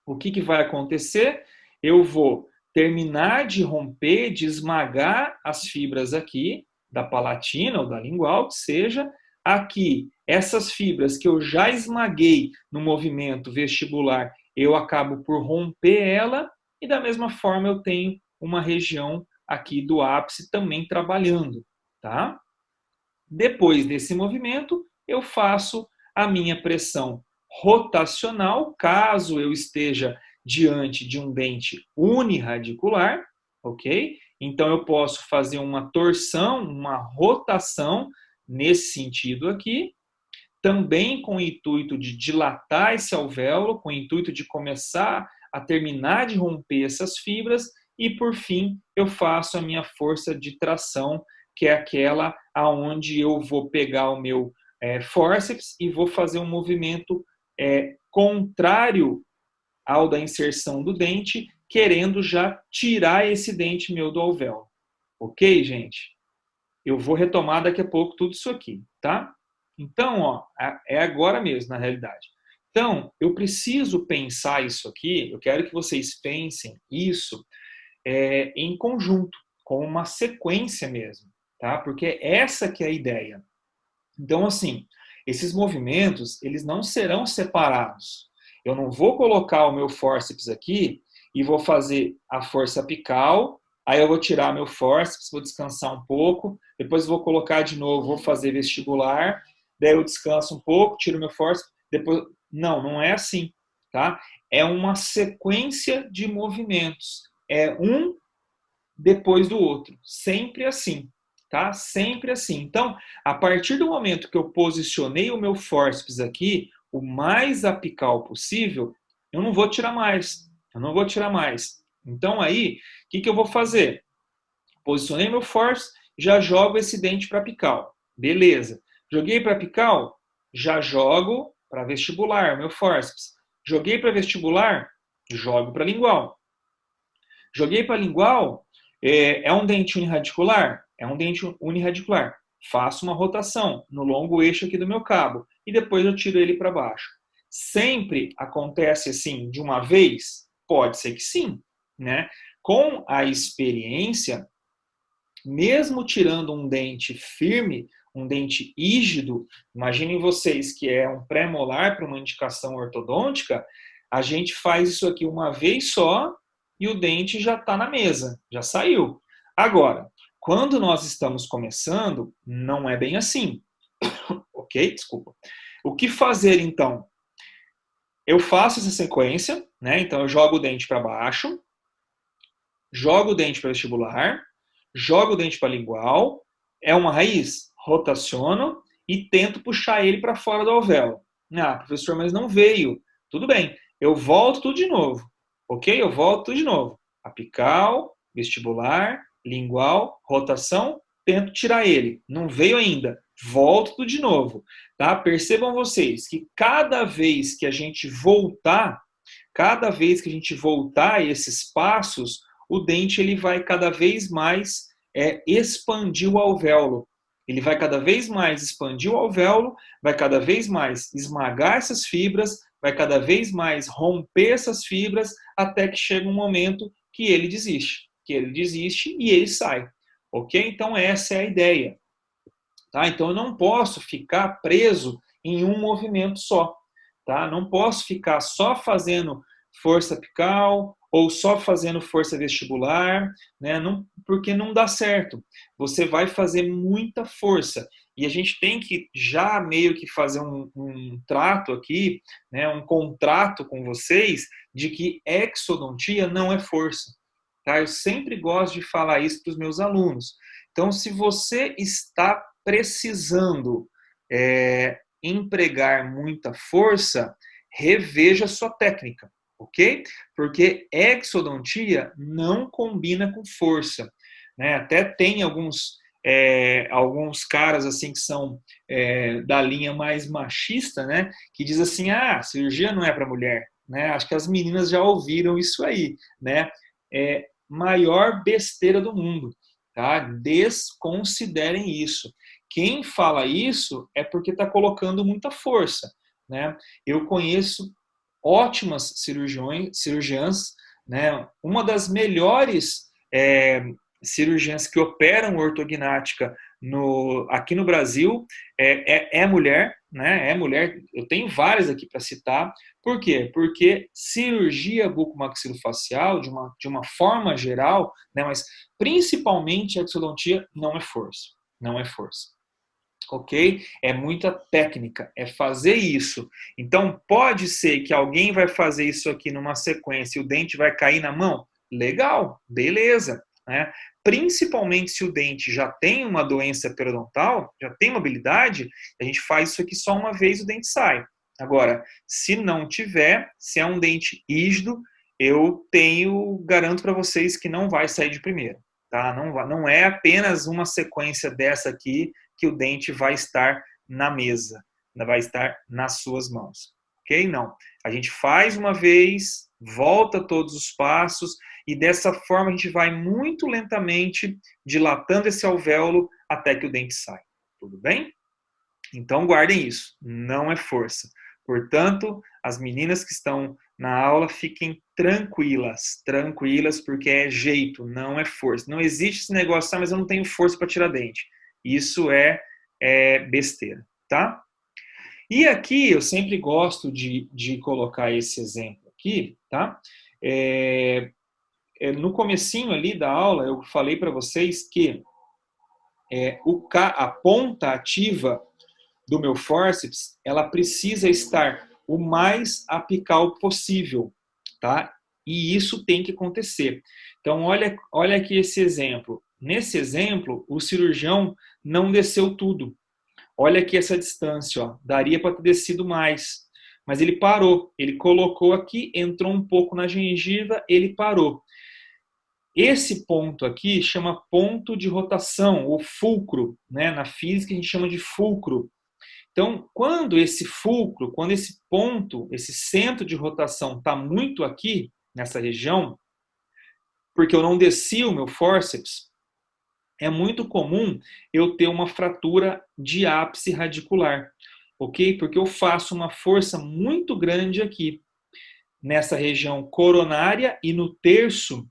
O que vai acontecer? Eu vou terminar de romper, de esmagar as fibras aqui, da palatina ou da lingual, que seja. Aqui, essas fibras que eu já esmaguei no movimento vestibular, eu acabo por romper ela, e da mesma forma eu tenho uma região aqui do ápice também trabalhando, tá? Depois desse movimento, eu faço a minha pressão rotacional, caso eu esteja diante de um dente uniradicular, ok? Então eu posso fazer uma torção, uma rotação nesse sentido aqui, também com o intuito de dilatar esse alvéolo, com o intuito de começar a terminar de romper essas fibras, e por fim eu faço a minha força de tração, que é aquela aonde eu vou pegar o meu fórceps e vou fazer um movimento contrário ao da inserção do dente, querendo já tirar esse dente meu do alvéolo. Ok, gente? Eu vou retomar daqui a pouco tudo isso aqui, tá? Então, ó, é agora mesmo, na realidade. Então, eu preciso pensar isso aqui, eu quero que vocês pensem isso em conjunto, com uma sequência mesmo, tá? Porque essa que é a ideia. Então, assim, esses movimentos, eles não serão separados. Eu não vou colocar o meu fórceps aqui e vou fazer a força apical, aí eu vou tirar meu fórceps, vou descansar um pouco, depois vou colocar de novo, vou fazer vestibular, daí eu descanso um pouco, tiro meu fórceps, depois... Não, não é assim, tá? É uma sequência de movimentos. É um depois do outro. Sempre assim, tá? Sempre assim. Então, a partir do momento que eu posicionei o meu fórceps aqui, o mais apical possível, eu não vou tirar mais. Eu não vou tirar mais. Então, aí, o que eu vou fazer? Posicionei meu fórceps, já jogo esse dente para apical. Beleza. Joguei para apical, já jogo para vestibular, meu fórceps. Joguei para vestibular, jogo para lingual. Joguei para lingual, é um dente uniradicular? É um dente uniradicular. Faço uma rotação no longo eixo aqui do meu cabo e depois eu tiro ele para baixo. Sempre acontece assim de uma vez? Pode ser que sim, né? Com a experiência, mesmo tirando um dente firme, um dente rígido, imaginem vocês que é um pré-molar para uma indicação ortodôntica, a gente faz isso aqui uma vez só e o dente já está na mesa, já saiu. Agora, quando nós estamos começando, não é bem assim. Ok? Desculpa. O que fazer então? Eu faço essa sequência, né? Então eu jogo o dente para baixo, jogo o dente para vestibular, jogo o dente para lingual, é uma raiz, rotaciono e tento puxar ele para fora do alvéolo. Ah, professor, mas não veio. Tudo bem, eu volto tudo de novo. Ok? Eu volto tudo de novo. Apical, vestibular, lingual, rotação, tento tirar ele. Não veio ainda. Volto tudo de novo. Tá? Percebam vocês que cada vez que a gente voltar esses passos, o dente ele vai cada vez mais expandir o alvéolo. Ele vai cada vez mais expandir o alvéolo, vai cada vez mais esmagar essas fibras, vai cada vez mais romper essas fibras, até que chega um momento que ele desiste. E ele sai. Ok? Então essa é a ideia. Tá? Então eu não posso ficar preso em um movimento só. Tá? Não posso ficar só fazendo força apical ou só fazendo força vestibular, né? Não, porque não dá certo. Você vai fazer muita força. E a gente tem que já meio que fazer um trato aqui, né? Um contrato com vocês de que exodontia não é força. Tá? Eu sempre gosto de falar isso para os meus alunos. Então, se você está precisando empregar muita força, reveja a sua técnica, ok? Porque exodontia não combina com força. Né? Até tem alguns caras assim que são da linha mais machista, né? Que diz assim, cirurgia não é para mulher. Né? Acho que as meninas já ouviram isso aí, né? Maior besteira do mundo. Tá? Desconsiderem isso. Quem fala isso é porque está colocando muita força. Né? Eu conheço ótimas cirurgiãs, né? Uma das melhores cirurgiãs que operam ortognática aqui no Brasil é mulher, né? É mulher. Eu tenho várias aqui para citar. Por quê? Porque cirurgia bucomaxilofacial, de uma forma geral, né? Mas principalmente a exodontia, não é força. Não é força. Ok? É muita técnica, é fazer isso. Então, pode ser que alguém vai fazer isso aqui numa sequência e o dente vai cair na mão? Legal, beleza. Né? Principalmente se o dente já tem uma doença periodontal, já tem mobilidade, a gente faz isso aqui só uma vez e o dente sai. Agora, se não tiver, se é um dente rígido, garanto para vocês que não vai sair de primeira. Tá? Não é apenas uma sequência dessa aqui que o dente vai estar na mesa, vai estar nas suas mãos. Ok? Não. A gente faz uma vez, volta todos os passos e dessa forma a gente vai muito lentamente dilatando esse alvéolo até que o dente sai. Tudo bem? Então guardem isso. Não é força. Portanto, as meninas que estão na aula fiquem tranquilas, porque é jeito, não é força. Não existe esse negócio, mas eu não tenho força para tirar dente. Isso é besteira, tá? E aqui eu sempre gosto de colocar esse exemplo aqui, tá? No comecinho ali da aula eu falei para vocês que a ponta ativa do meu fórceps, ela precisa estar o mais apical possível, tá? E isso tem que acontecer. Então, olha aqui esse exemplo. Nesse exemplo, o cirurgião não desceu tudo. Olha aqui essa distância, ó. Daria para ter descido mais. Mas ele parou. Ele colocou aqui, entrou um pouco na gengiva, ele parou. Esse ponto aqui chama ponto de rotação, ou fulcro. Né? Na física a gente chama de fulcro. Então, quando esse fulcro, quando esse ponto, esse centro de rotação está muito aqui, nessa região, porque eu não desci o meu fórceps, é muito comum eu ter uma fratura de ápice radicular, ok? Porque eu faço uma força muito grande aqui, nessa região coronária e no terço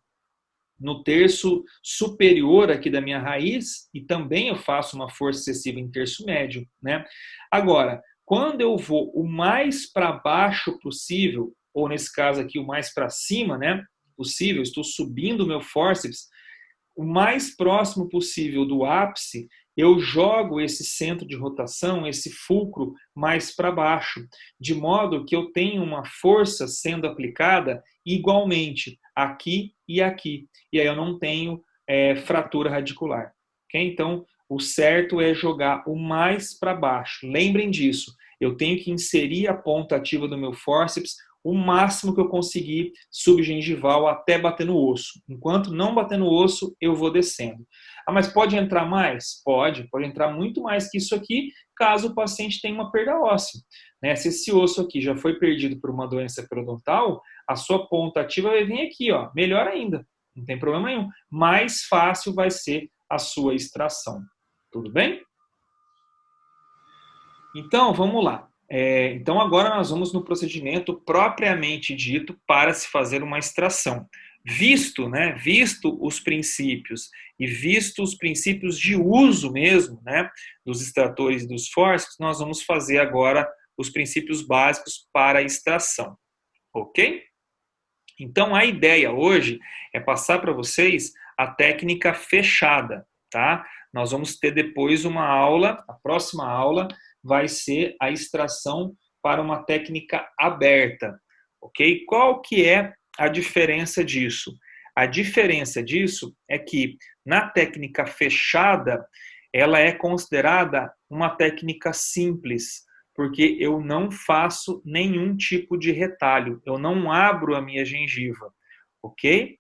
superior aqui da minha raiz, e também eu faço uma força excessiva em terço médio, né? Agora, quando eu vou o mais para baixo possível, ou nesse caso aqui o mais para cima, né, possível, estou subindo o meu fórceps, o mais próximo possível do ápice, eu jogo esse centro de rotação, esse fulcro, mais para baixo, de modo que eu tenho uma força sendo aplicada igualmente aqui e aqui. E aí eu não tenho fratura radicular. Okay? Então, o certo é jogar o mais para baixo. Lembrem disso. Eu tenho que inserir a ponta ativa do meu fórceps o máximo que eu conseguir subgengival até bater no osso. Enquanto não bater no osso, eu vou descendo. Ah, mas pode entrar mais? Pode entrar muito mais que isso aqui, caso o paciente tenha uma perda óssea. Né? Se esse osso aqui já foi perdido por uma doença periodontal, a sua ponta ativa vai vir aqui, ó, melhor ainda, não tem problema nenhum. Mais fácil vai ser a sua extração. Tudo bem? Então, vamos lá. Então, agora nós vamos no procedimento propriamente dito para se fazer uma extração. Visto os princípios e visto os princípios de uso mesmo, né, dos extratores e dos fórceps, nós vamos fazer agora os princípios básicos para a extração, ok? Então, a ideia hoje é passar para vocês a técnica fechada, tá? Nós vamos ter depois uma aula, a próxima aula vai ser a extração para uma técnica aberta, ok? Qual que é a diferença disso? A diferença disso é que na técnica fechada, ela é considerada uma técnica simples, porque eu não faço nenhum tipo de retalho, eu não abro a minha gengiva, ok?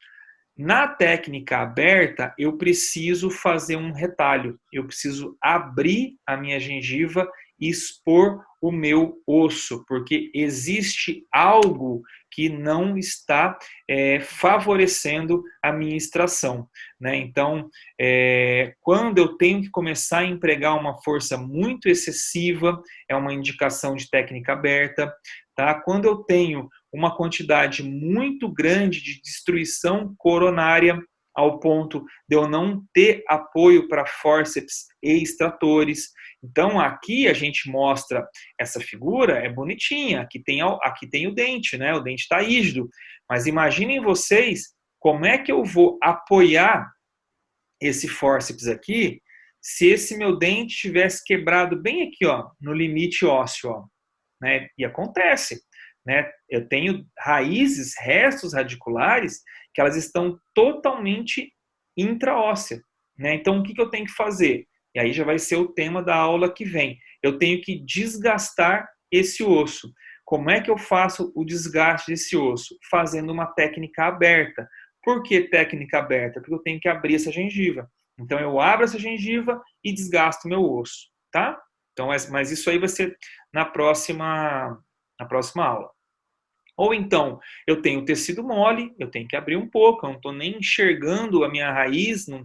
Na técnica aberta, eu preciso fazer um retalho, eu preciso abrir a minha gengiva e expor o meu osso, porque existe algo que não está favorecendo a minha extração, né? Então, quando eu tenho que começar a empregar uma força muito excessiva, é uma indicação de técnica aberta, tá? Quando eu tenho uma quantidade muito grande de destruição coronária, ao ponto de eu não ter apoio para fórceps e extratores. Então, aqui a gente mostra essa figura, é bonitinha, aqui tem o dente, né? O dente está rígido. Mas imaginem vocês como é que eu vou apoiar esse fórceps aqui se esse meu dente tivesse quebrado bem aqui, ó, no limite ósseo, ó, né? E acontece. Né? Eu tenho raízes, restos radiculares, que elas estão totalmente intraóssea. Né? Então, o que eu tenho que fazer? E aí já vai ser o tema da aula que vem. Eu tenho que desgastar esse osso. Como é que eu faço o desgaste desse osso? Fazendo uma técnica aberta. Por que técnica aberta? Porque eu tenho que abrir essa gengiva. Então, eu abro essa gengiva e desgasto meu osso. Tá? Então, mas isso aí vai ser na próxima aula. Ou então, eu tenho tecido mole, eu tenho que abrir um pouco, eu não estou nem enxergando a minha raiz, não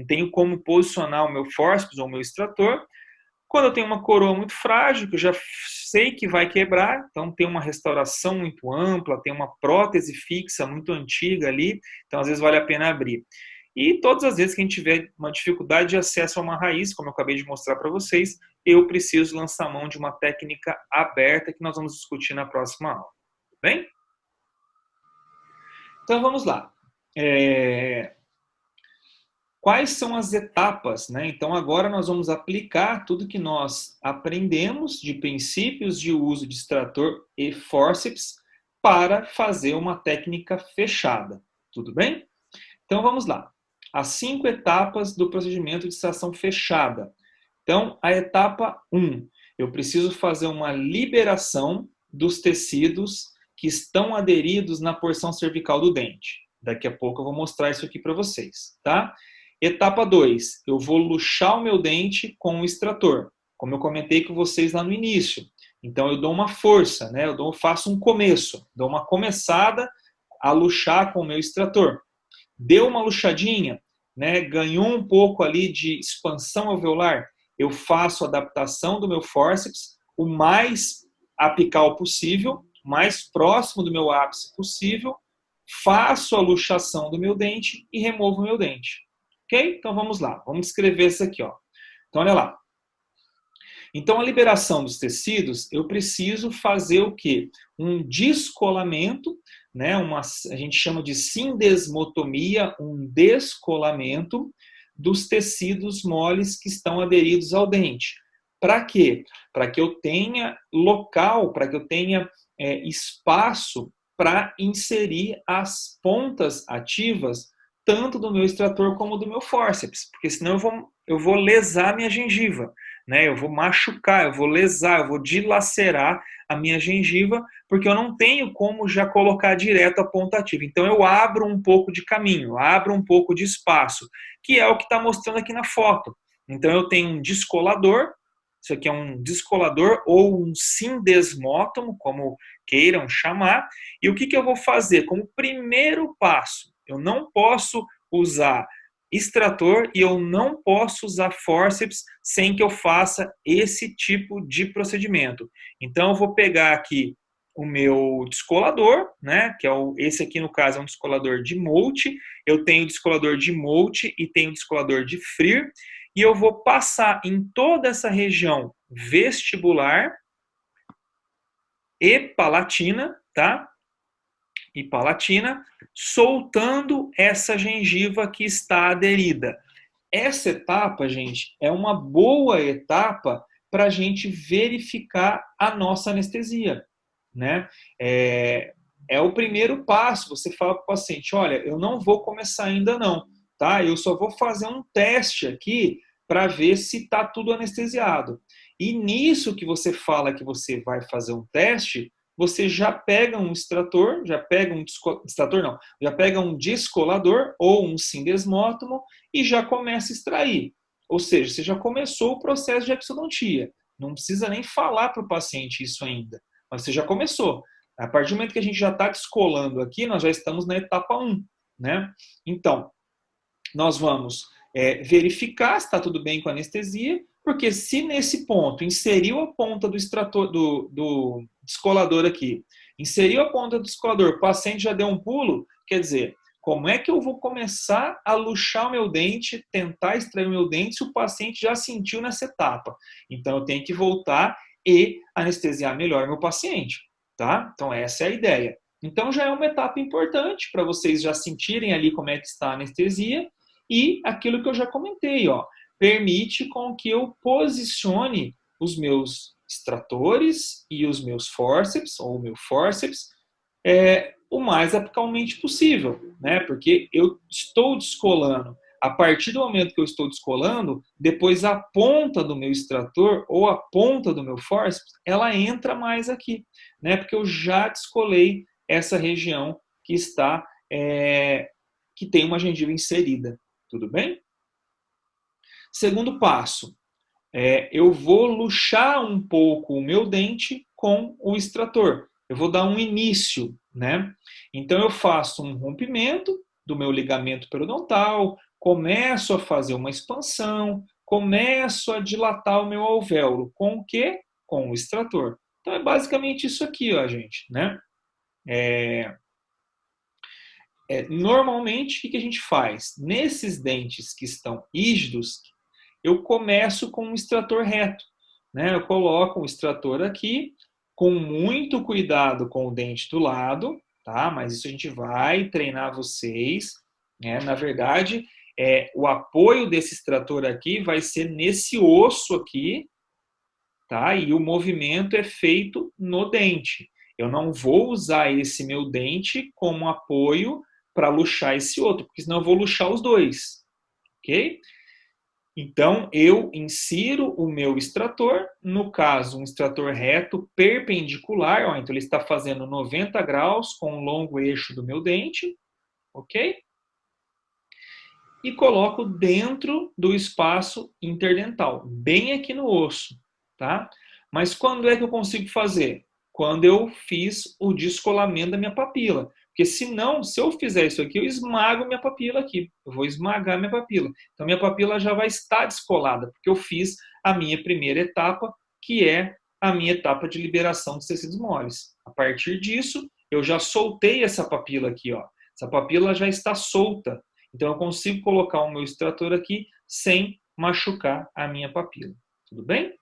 tenho como posicionar o meu fórceps ou o meu extrator. Quando eu tenho uma coroa muito frágil, que eu já sei que vai quebrar, então tem uma restauração muito ampla, tem uma prótese fixa muito antiga ali, então às vezes vale a pena abrir. E todas as vezes que a gente tiver uma dificuldade de acesso a uma raiz, como eu acabei de mostrar para vocês, eu preciso lançar mão de uma técnica aberta que nós vamos discutir na próxima aula. Bem? Então vamos lá. Quais são as etapas, né? Então agora nós vamos aplicar tudo que nós aprendemos de princípios de uso de extrator e fórceps para fazer uma técnica fechada. Tudo bem? Então vamos lá. As 5 etapas do procedimento de extração fechada. Então, a etapa 1, eu preciso fazer uma liberação dos tecidos que estão aderidos na porção cervical do dente. Daqui a pouco eu vou mostrar isso aqui para vocês, tá? Etapa 2, eu vou luxar o meu dente com o extrator, como eu comentei com vocês lá no início. Então, eu dou uma força, né? Eu faço um começo, dou uma começada a luxar com o meu extrator. Deu uma luxadinha, né? Ganhou um pouco ali de expansão alveolar, eu faço a adaptação do meu fórceps o mais apical possível, mais próximo do meu ápice possível, faço a luxação do meu dente e removo o meu dente. Ok? Então vamos lá, vamos escrever isso aqui, ó. Então olha lá. Então a liberação dos tecidos, eu preciso fazer o quê? Um descolamento, né? A gente chama de sindesmotomia, um descolamento dos tecidos moles que estão aderidos ao dente. Para quê? Para que eu tenha local, para que eu tenha espaço para inserir as pontas ativas, tanto do meu extrator como do meu fórceps, porque senão eu vou lesar minha gengiva. né? Eu vou machucar, eu vou lesar, eu vou dilacerar a minha gengiva, porque eu não tenho como já colocar direto a ponta ativa. Então eu abro um pouco de caminho, abro um pouco de espaço, que é o que está mostrando aqui na foto. Então eu tenho um descolador, isso aqui é um descolador ou um sindesmótomo, como queiram chamar, e o que eu vou fazer? Como primeiro passo, eu não posso usar extrator e eu não posso usar fórceps sem que eu faça esse tipo de procedimento. Então eu vou pegar aqui o meu descolador, né, que é esse aqui no caso é um descolador de Molt, eu tenho descolador de Molt e tenho descolador de FRIR, e eu vou passar em toda essa região vestibular e palatina, tá? E palatina, soltando essa gengiva que está aderida. Essa etapa, gente, é uma boa etapa para a gente verificar a nossa anestesia, né? É o primeiro passo. Você fala para o paciente, olha, eu não vou começar ainda não, tá? Eu só vou fazer um teste aqui para ver se está tudo anestesiado. E nisso que você fala que você vai fazer um teste, você já pega um extrator, já pega um extrator não, já pega um descolador ou um sindesmótomo e já começa a extrair. Ou seja, você já começou o processo de exodontia. Não precisa nem falar para o paciente isso ainda, mas você já começou. A partir do momento que a gente já está descolando aqui, nós já estamos na etapa 1, né? Então, nós vamos verificar se está tudo bem com a anestesia, porque se nesse ponto inseriu a ponta do extrator, do descolador aqui, inseriu a ponta do descolador, o paciente já deu um pulo, quer dizer, como é que eu vou começar a luxar o meu dente, tentar extrair o meu dente se o paciente já sentiu nessa etapa? Então eu tenho que voltar e anestesiar melhor o meu paciente, tá? Então essa é a ideia. Então já é uma etapa importante para vocês já sentirem ali como é que está a anestesia e aquilo que eu já comentei, ó, permite com que eu posicione os meus extratores e os meus fórceps, ou o meu fórceps, o mais apicalmente possível, né? Porque eu estou descolando. A partir do momento que eu estou descolando, depois a ponta do meu extrator ou a ponta do meu fórceps, ela entra mais aqui, né? Porque eu já descolei essa região que está, que tem uma gengiva inserida. Tudo bem? Segundo passo, eu vou luxar um pouco o meu dente com o extrator. Eu vou dar um início, né? Então eu faço um rompimento do meu ligamento periodontal, começo a fazer uma expansão, começo a dilatar o meu alvéolo. Com o quê? Com o extrator. Então é basicamente isso aqui, ó, gente, né? Normalmente, o que a gente faz? Nesses dentes que estão rígidos, eu começo com um extrator reto, né? Eu coloco um extrator aqui, com muito cuidado com o dente do lado, tá? Mas isso a gente vai treinar vocês, né? Na verdade, o apoio desse extrator aqui vai ser nesse osso aqui, tá? E o movimento é feito no dente. Eu não vou usar esse meu dente como apoio para luxar esse outro, porque senão eu vou luxar os dois, ok? Então, eu insiro o meu extrator, no caso, um extrator reto perpendicular, ó, então ele está fazendo 90 graus com o longo eixo do meu dente, ok? E coloco dentro do espaço interdental, bem aqui no osso, tá? Mas quando é que eu consigo fazer? Quando eu fiz o descolamento da minha papila. Porque senão, se eu fizer isso aqui, eu esmago minha papila aqui. Eu vou esmagar minha papila. Então, minha papila já vai estar descolada, porque eu fiz a minha primeira etapa, que é a minha etapa de liberação dos tecidos moles. A partir disso, eu já soltei essa papila aqui, ó. Essa papila já está solta. Então, eu consigo colocar o meu extrator aqui sem machucar a minha papila. Tudo bem?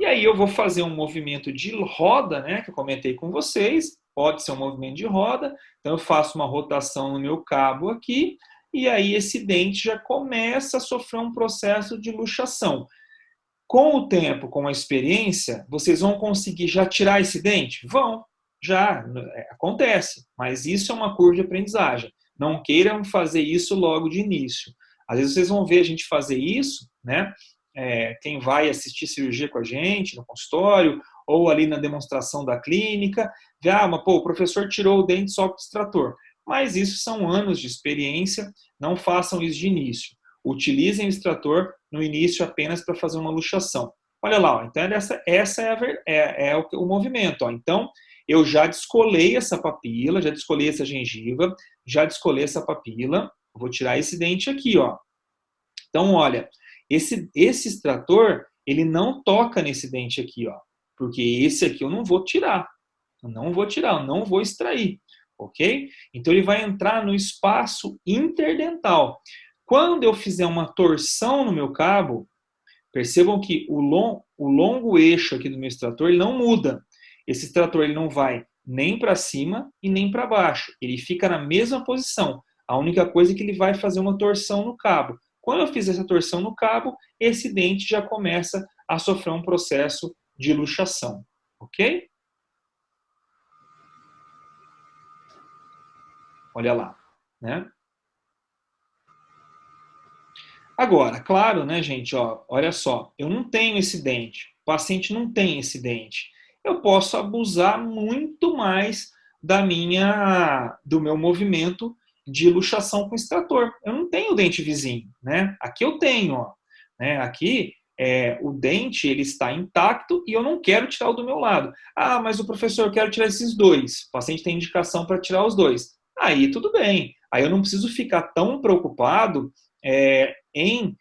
E aí eu vou fazer um movimento de roda, né, que eu comentei com vocês. Pode ser um movimento de roda. Então eu faço uma rotação no meu cabo aqui e aí esse dente já começa a sofrer um processo de luxação. Com o tempo, com a experiência, vocês vão conseguir já tirar esse dente? Vão, já acontece. Mas isso é uma curva de aprendizagem. Não queiram fazer isso logo de início. Às vezes vocês vão ver a gente fazer isso, né? quem vai assistir cirurgia com a gente no consultório, ou ali na demonstração da clínica, vê, mas pô, o professor tirou o dente só com o extrator. Mas isso são anos de experiência, não façam isso de início. Utilizem o extrator no início apenas para fazer uma luxação. Olha lá, ó, então essa é o movimento. Ó. Então, eu já descolei essa papila, já descolei essa gengiva, já descolei essa papila. Vou tirar esse dente aqui, ó. Então, olha, esse extrator, ele não toca nesse dente aqui, ó. Porque esse aqui eu não vou tirar. Eu não vou tirar, eu não vou extrair. Ok? Então, ele vai entrar no espaço interdental. Quando eu fizer uma torção no meu cabo, percebam que o longo eixo aqui do meu extrator ele não muda. Esse extrator ele não vai nem para cima e nem para baixo. Ele fica na mesma posição. A única coisa é que ele vai fazer uma torção no cabo. Quando eu fizer essa torção no cabo, esse dente já começa a sofrer um processo de luxação. Ok? Olha lá. Né? Agora, claro, né, gente, ó, olha só, eu não tenho esse dente, o paciente não tem esse dente. Eu posso abusar muito mais do meu movimento de luxação com extrator. Eu não tenho dente vizinho, né? Aqui eu tenho, ó, né? Aqui o dente ele está intacto e eu não quero tirar o do meu lado. Ah, mas o professor, eu quero tirar esses dois. O paciente tem indicação para tirar os dois. Aí tudo bem. Aí eu não preciso ficar tão preocupado em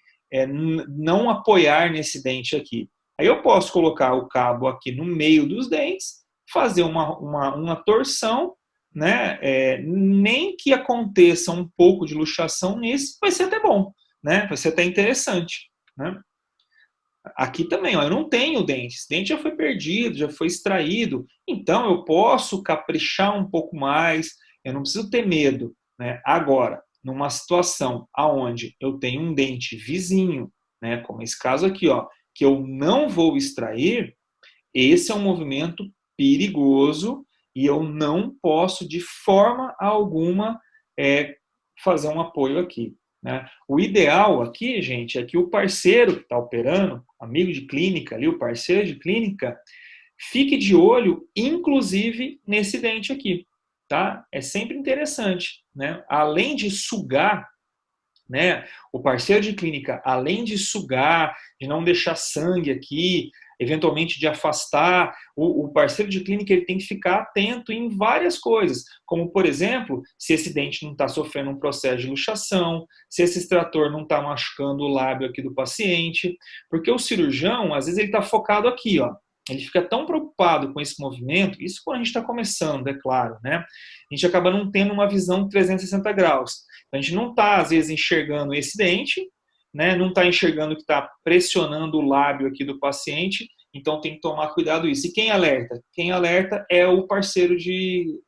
não apoiar nesse dente aqui. Aí eu posso colocar o cabo aqui no meio dos dentes, fazer uma torção, né? Nem que aconteça um pouco de luxação nesse, vai ser até bom, né? Vai ser até interessante, né? Aqui também, ó, eu não tenho dente. Esse dente já foi perdido, já foi extraído. Então, eu posso caprichar um pouco mais. Eu não preciso ter medo, né? Agora, numa situação aonde eu tenho um dente vizinho, né, como esse caso aqui, ó, que eu não vou extrair, esse é um movimento perigoso e eu não posso, de forma alguma, fazer um apoio aqui. Né? O ideal aqui, gente, é que o parceiro que está operando, amigo de clínica ali, o parceiro de clínica, fique de olho, inclusive, nesse dente aqui. Tá? É sempre interessante. Né? Além de sugar, né, o parceiro de clínica, além de sugar, de não deixar sangue aqui, eventualmente de afastar, o parceiro de clínica ele tem que ficar atento em várias coisas, como, por exemplo, se esse dente não está sofrendo um processo de luxação, se esse extrator não está machucando o lábio aqui do paciente, porque o cirurgião, às vezes, ele está focado aqui, ó. Ele fica tão preocupado com esse movimento, isso quando a gente está começando, é claro, né? A gente acaba não tendo uma visão 360 graus. A gente não está, às vezes, enxergando esse dente, né? Não está enxergando que está pressionando o lábio aqui do paciente, então tem que tomar cuidado isso. E quem alerta? Quem alerta é o parceiro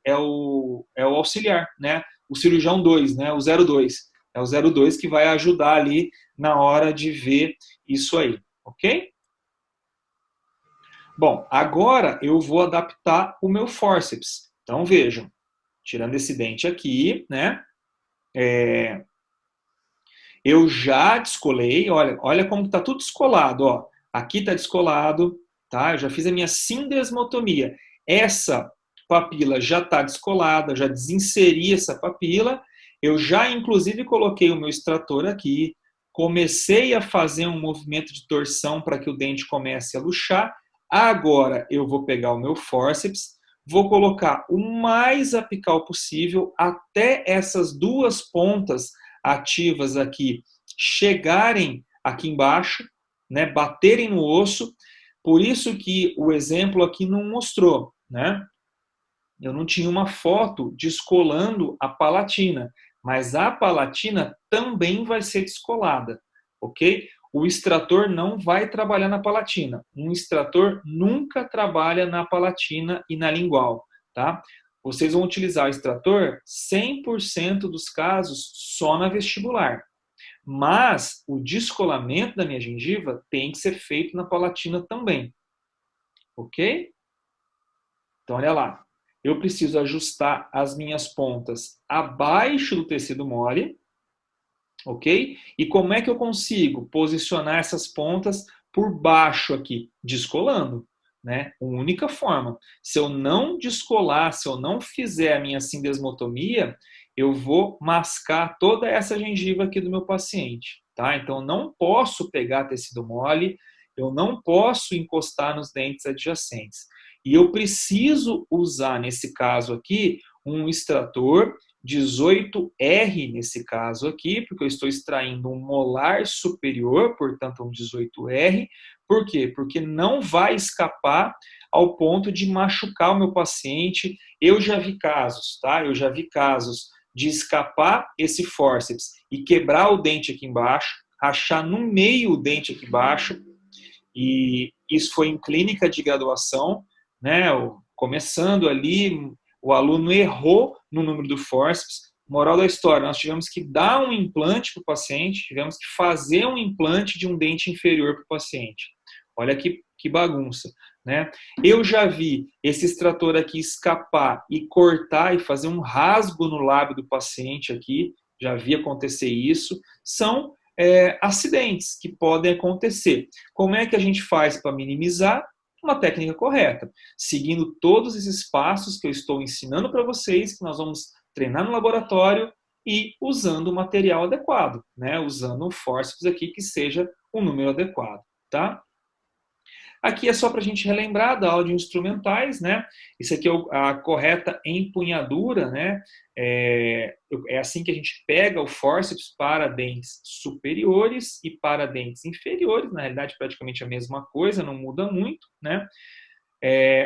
é o auxiliar, né? O cirurgião 2, né? O 02. É o 02 que vai ajudar ali na hora de ver isso aí, ok? Bom, agora eu vou adaptar o meu fórceps. Então vejam, tirando esse dente aqui, né? Eu já descolei, olha como está tudo descolado, ó. Aqui está descolado, tá? Eu já fiz a minha sindesmotomia. Essa papila já está descolada, já desinseri essa papila. Eu já, inclusive, coloquei o meu extrator aqui, comecei a fazer um movimento de torção para que o dente comece a luxar. Agora eu vou pegar o meu fórceps, vou colocar o mais apical possível até essas duas pontas ativas aqui chegarem aqui embaixo, né, baterem no osso. Por isso que o exemplo aqui não mostrou, né? Eu não tinha uma foto descolando a palatina, mas a palatina também vai ser descolada, ok? O extrator não vai trabalhar na palatina. Um extrator nunca trabalha na palatina e na lingual, tá? Vocês vão utilizar o extrator 100% dos casos só na vestibular. Mas o descolamento da minha gengiva tem que ser feito na palatina também, ok? Então, olha lá. Eu preciso ajustar as minhas pontas abaixo do tecido mole, ok? E como é que eu consigo posicionar essas pontas por baixo aqui? Descolando, né? Única forma. Se eu não descolar, se eu não fizer a minha sindesmotomia, eu vou mascar toda essa gengiva aqui do meu paciente, tá? Então, eu não posso pegar tecido mole, eu não posso encostar nos dentes adjacentes. E eu preciso usar, nesse caso aqui, um extrator 18R nesse caso aqui, porque eu estou extraindo um molar superior, portanto um 18R. Por quê? Porque não vai escapar ao ponto de machucar o meu paciente. Eu já vi casos, tá? Eu já vi casos de escapar esse fórceps e quebrar o dente aqui embaixo, rachar no meio o dente aqui embaixo, e isso foi em clínica de graduação, né? Começando ali, o aluno errou no número do fórceps. Moral da história, nós tivemos que dar um implante para o paciente, tivemos que fazer um implante de um dente inferior para o paciente. Olha que bagunça, né? Eu já vi esse extrator aqui escapar e cortar e fazer um rasgo no lábio do paciente aqui, já vi acontecer isso. São acidentes que podem acontecer. Como é que a gente faz para minimizar? Uma técnica correta, seguindo todos esses passos que eu estou ensinando para vocês, que nós vamos treinar no laboratório e usando o material adequado, né? Usando o fórceps aqui que seja o número adequado, tá? Aqui é só para a gente relembrar da aula de instrumentais, né? Isso aqui é a correta empunhadura, né? É assim que a gente pega o fórceps para dentes superiores e para dentes inferiores. Na realidade, praticamente a mesma coisa, não muda muito, né?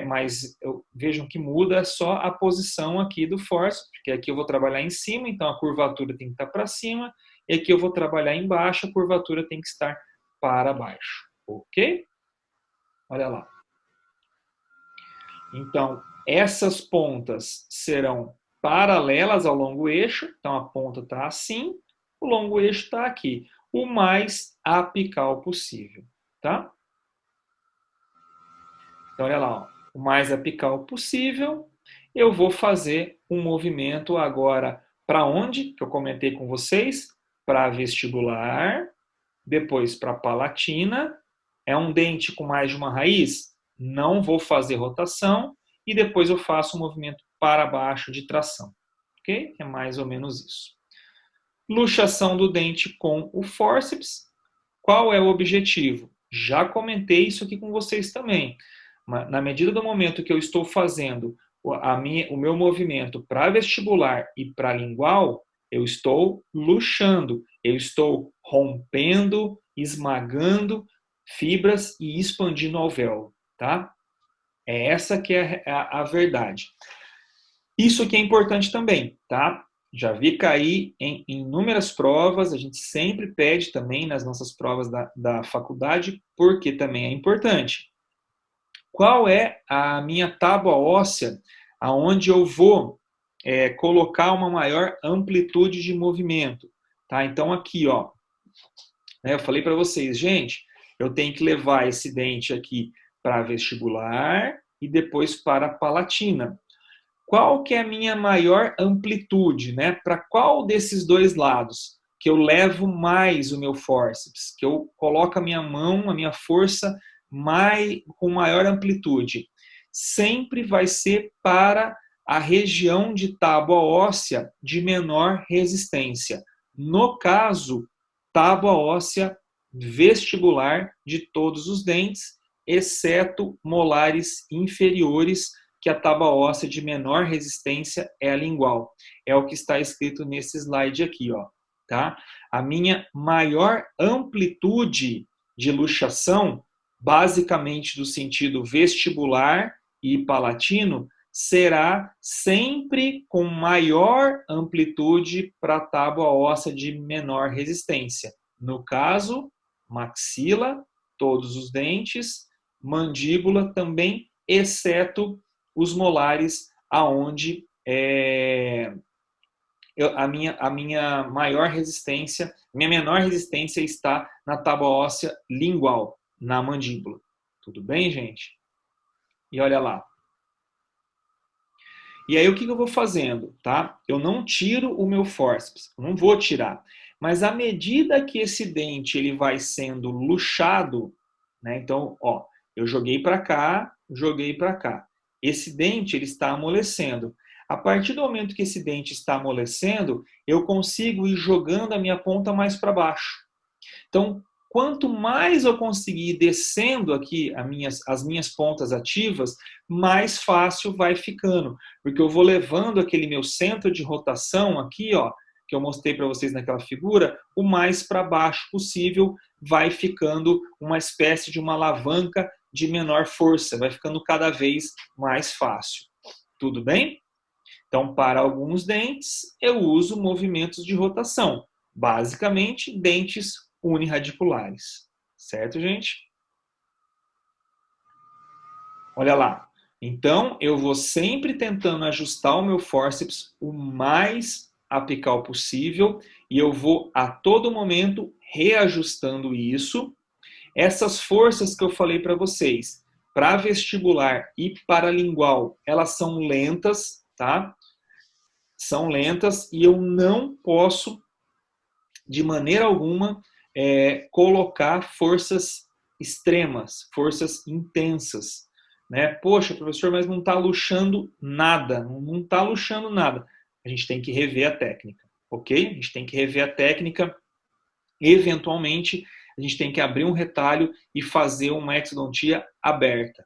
Mas vejam que muda só a posição aqui do fórceps, porque aqui eu vou trabalhar em cima, então a curvatura tem que estar para cima, e aqui eu vou trabalhar embaixo, a curvatura tem que estar para baixo, ok? Olha lá. Então, essas pontas serão paralelas ao longo eixo. Então, a ponta está assim, o longo eixo está aqui. O mais apical possível, tá? Então, olha lá, ó. O mais apical possível. Eu vou fazer um movimento agora para onde? Que eu comentei com vocês. Para vestibular, depois para palatina. É um dente com mais de uma raiz? Não vou fazer rotação e depois eu faço um movimento para baixo de tração. Ok? É mais ou menos isso. Luxação do dente com o fórceps. Qual é o objetivo? Já comentei isso aqui com vocês também. Na medida do momento que eu estou fazendo o meu movimento para vestibular e para lingual, eu estou luxando, eu estou rompendo, esmagando fibras e expandindo o alvéolo, tá? É essa que é a verdade. Isso que é importante também, tá? Já vi cair em inúmeras provas, a gente sempre pede também nas nossas provas da faculdade, porque também é importante. Qual é a minha tábua óssea aonde eu vou colocar uma maior amplitude de movimento? Tá? Então aqui, ó, né, eu falei para vocês, gente, eu tenho que levar esse dente aqui para vestibular e depois para a palatina. Qual que é a minha maior amplitude, né? Para qual desses dois lados que eu levo mais o meu fórceps, que eu coloco a minha mão, a minha força com maior amplitude? Sempre vai ser para a região de tábua óssea de menor resistência. No caso, tábua óssea vestibular de todos os dentes, exceto molares inferiores, que a tábua óssea de menor resistência é a lingual. É o que está escrito nesse slide aqui, ó, tá? A minha maior amplitude de luxação, basicamente do sentido vestibular e palatino, será sempre com maior amplitude para a tábua óssea de menor resistência. No caso, maxila, todos os dentes, mandíbula também, exceto os molares, aonde a minha maior resistência, minha menor resistência está na tábua óssea lingual, na mandíbula. Tudo bem, gente? E olha lá. E aí o que eu vou fazendo, tá? Eu não tiro o meu fórceps, eu não vou tirar, Mas à medida que esse dente ele vai sendo luxado, né? Então, ó, eu joguei para cá, joguei para cá. Esse dente ele está amolecendo. A partir do momento que esse dente está amolecendo, eu consigo ir jogando a minha ponta mais para baixo. Então, quanto mais eu conseguir ir descendo aqui as minhas pontas ativas, mais fácil vai ficando. Porque eu vou levando aquele meu centro de rotação aqui, ó, que eu mostrei para vocês naquela figura, o mais para baixo possível, vai ficando uma espécie de uma alavanca de menor força, vai ficando cada vez mais fácil. Tudo bem? Então, para alguns dentes, eu uso movimentos de rotação. Basicamente, dentes unirradiculares. Certo, gente? Olha lá. Então, eu vou sempre tentando ajustar o meu fórceps o mais apical possível e eu vou a todo momento reajustando isso. Essas forças que eu falei para vocês, para vestibular e paralingual, elas são lentas, tá? São lentas e eu não posso, de maneira alguma, colocar forças extremas, forças intensas. Né? Poxa, professor, mas não está luxando nada, não está luxando nada. A gente tem que rever a técnica, ok? A gente tem que rever a técnica. Eventualmente, a gente tem que abrir um retalho e fazer uma exodontia aberta,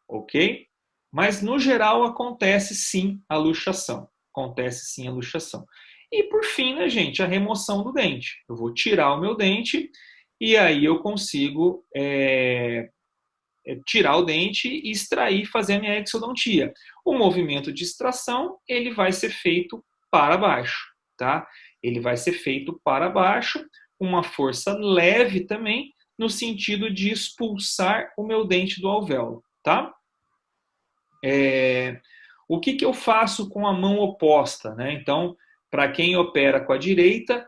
ok? Mas, no geral, acontece sim a luxação. Acontece sim a luxação. E, por fim, né, gente, a remoção do dente. Eu vou tirar o meu dente e aí eu consigo tirar o dente e extrair, fazer a minha exodontia. O movimento de extração, ele vai ser feito para baixo, tá? Ele vai ser feito para baixo, uma força leve também, no sentido de expulsar o meu dente do alvéolo, tá? O que eu faço com a mão oposta, né? Então, para quem opera com a direita,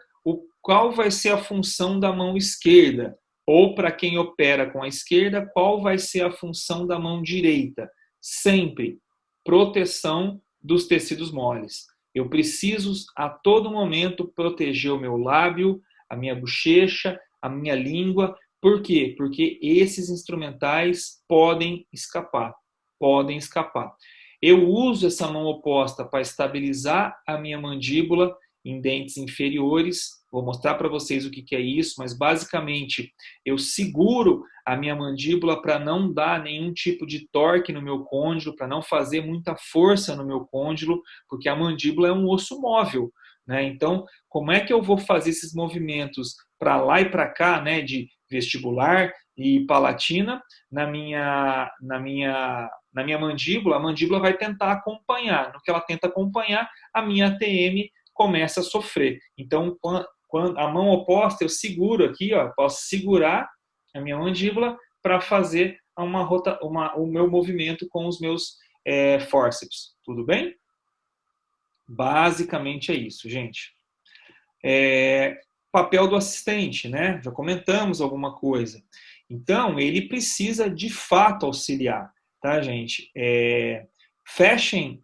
qual vai ser a função da mão esquerda? Ou para quem opera com a esquerda, qual vai ser a função da mão direita? Sempre proteção dos tecidos moles. Eu preciso a todo momento proteger o meu lábio, a minha bochecha, a minha língua. Por quê? Porque esses instrumentais podem escapar. Podem escapar. Eu uso essa mão oposta para estabilizar a minha mandíbula em dentes inferiores. Vou mostrar para vocês o que é isso, mas basicamente eu seguro a minha mandíbula para não dar nenhum tipo de torque no meu côndilo, para não fazer muita força no meu côndilo, porque a mandíbula é um osso móvel, né? Então, como é que eu vou fazer esses movimentos para lá e para cá, né, de vestibular e palatina na minha mandíbula? A mandíbula vai tentar acompanhar. No que ela tenta acompanhar, a minha ATM começa a sofrer. Então, quando a mão oposta, eu seguro aqui, ó, posso segurar a minha mandíbula para fazer o meu movimento com os meus fórceps. Tudo bem? Basicamente é isso, gente. Papel do assistente, né? Já comentamos alguma coisa. Então, ele precisa de fato auxiliar, tá, gente? Fechem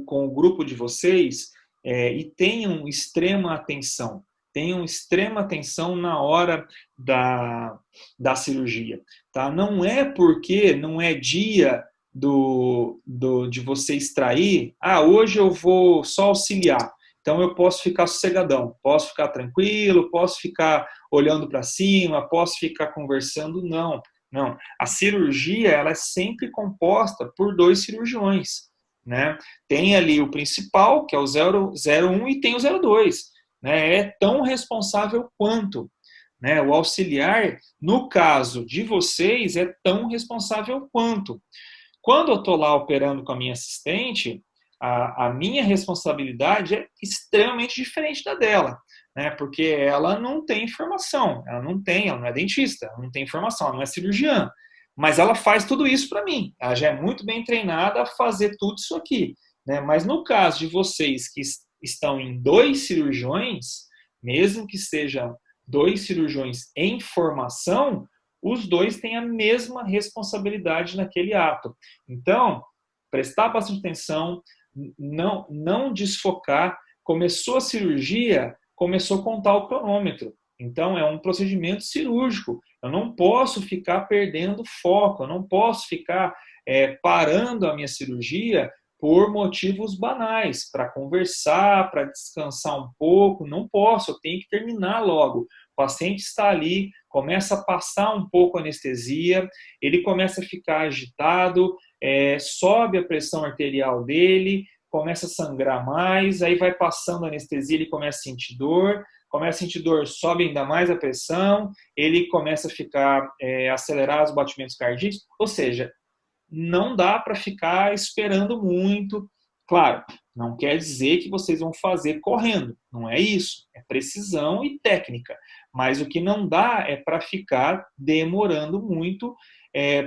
com o grupo de vocês e tenham extrema atenção. Tenham extrema atenção na hora da cirurgia. Tá? Não é porque não é dia de você extrair, hoje eu vou só auxiliar. Então eu posso ficar sossegadão, posso ficar tranquilo, posso ficar olhando para cima, posso ficar conversando. Não, não. A cirurgia ela é sempre composta por dois cirurgiões, né? Tem ali o principal, que é o 001, e tem o 02, né? É tão responsável quanto, né? O auxiliar, no caso de vocês, é tão responsável quanto. Quando eu estou lá operando com a minha assistente, a minha responsabilidade é extremamente diferente da dela, né? Porque ela não tem formação, ela não é dentista, ela não tem formação, ela não é cirurgiã, mas ela faz tudo isso para mim. Ela já é muito bem treinada a fazer tudo isso aqui, né? Mas no caso de vocês que estão em dois cirurgiões, mesmo que sejam dois cirurgiões em formação, os dois têm a mesma responsabilidade naquele ato. Então, prestar bastante atenção, não desfocar. Começou a cirurgia, começou a contar o cronômetro. Então, é um procedimento cirúrgico. Eu não posso ficar perdendo foco, eu não posso ficar parando a minha cirurgia por motivos banais, para conversar, para descansar um pouco. Não posso, eu tenho que terminar logo. O paciente está ali, começa a passar um pouco a anestesia, ele começa a ficar agitado, sobe a pressão arterial dele, começa a sangrar mais, aí vai passando a anestesia, ele começa a sentir dor, sobe ainda mais a pressão, ele começa a ficar, acelerar os batimentos cardíacos, ou seja, não dá para ficar esperando muito. Claro, não quer dizer que vocês vão fazer correndo, não é isso, é precisão e técnica, mas o que não dá é para ficar demorando muito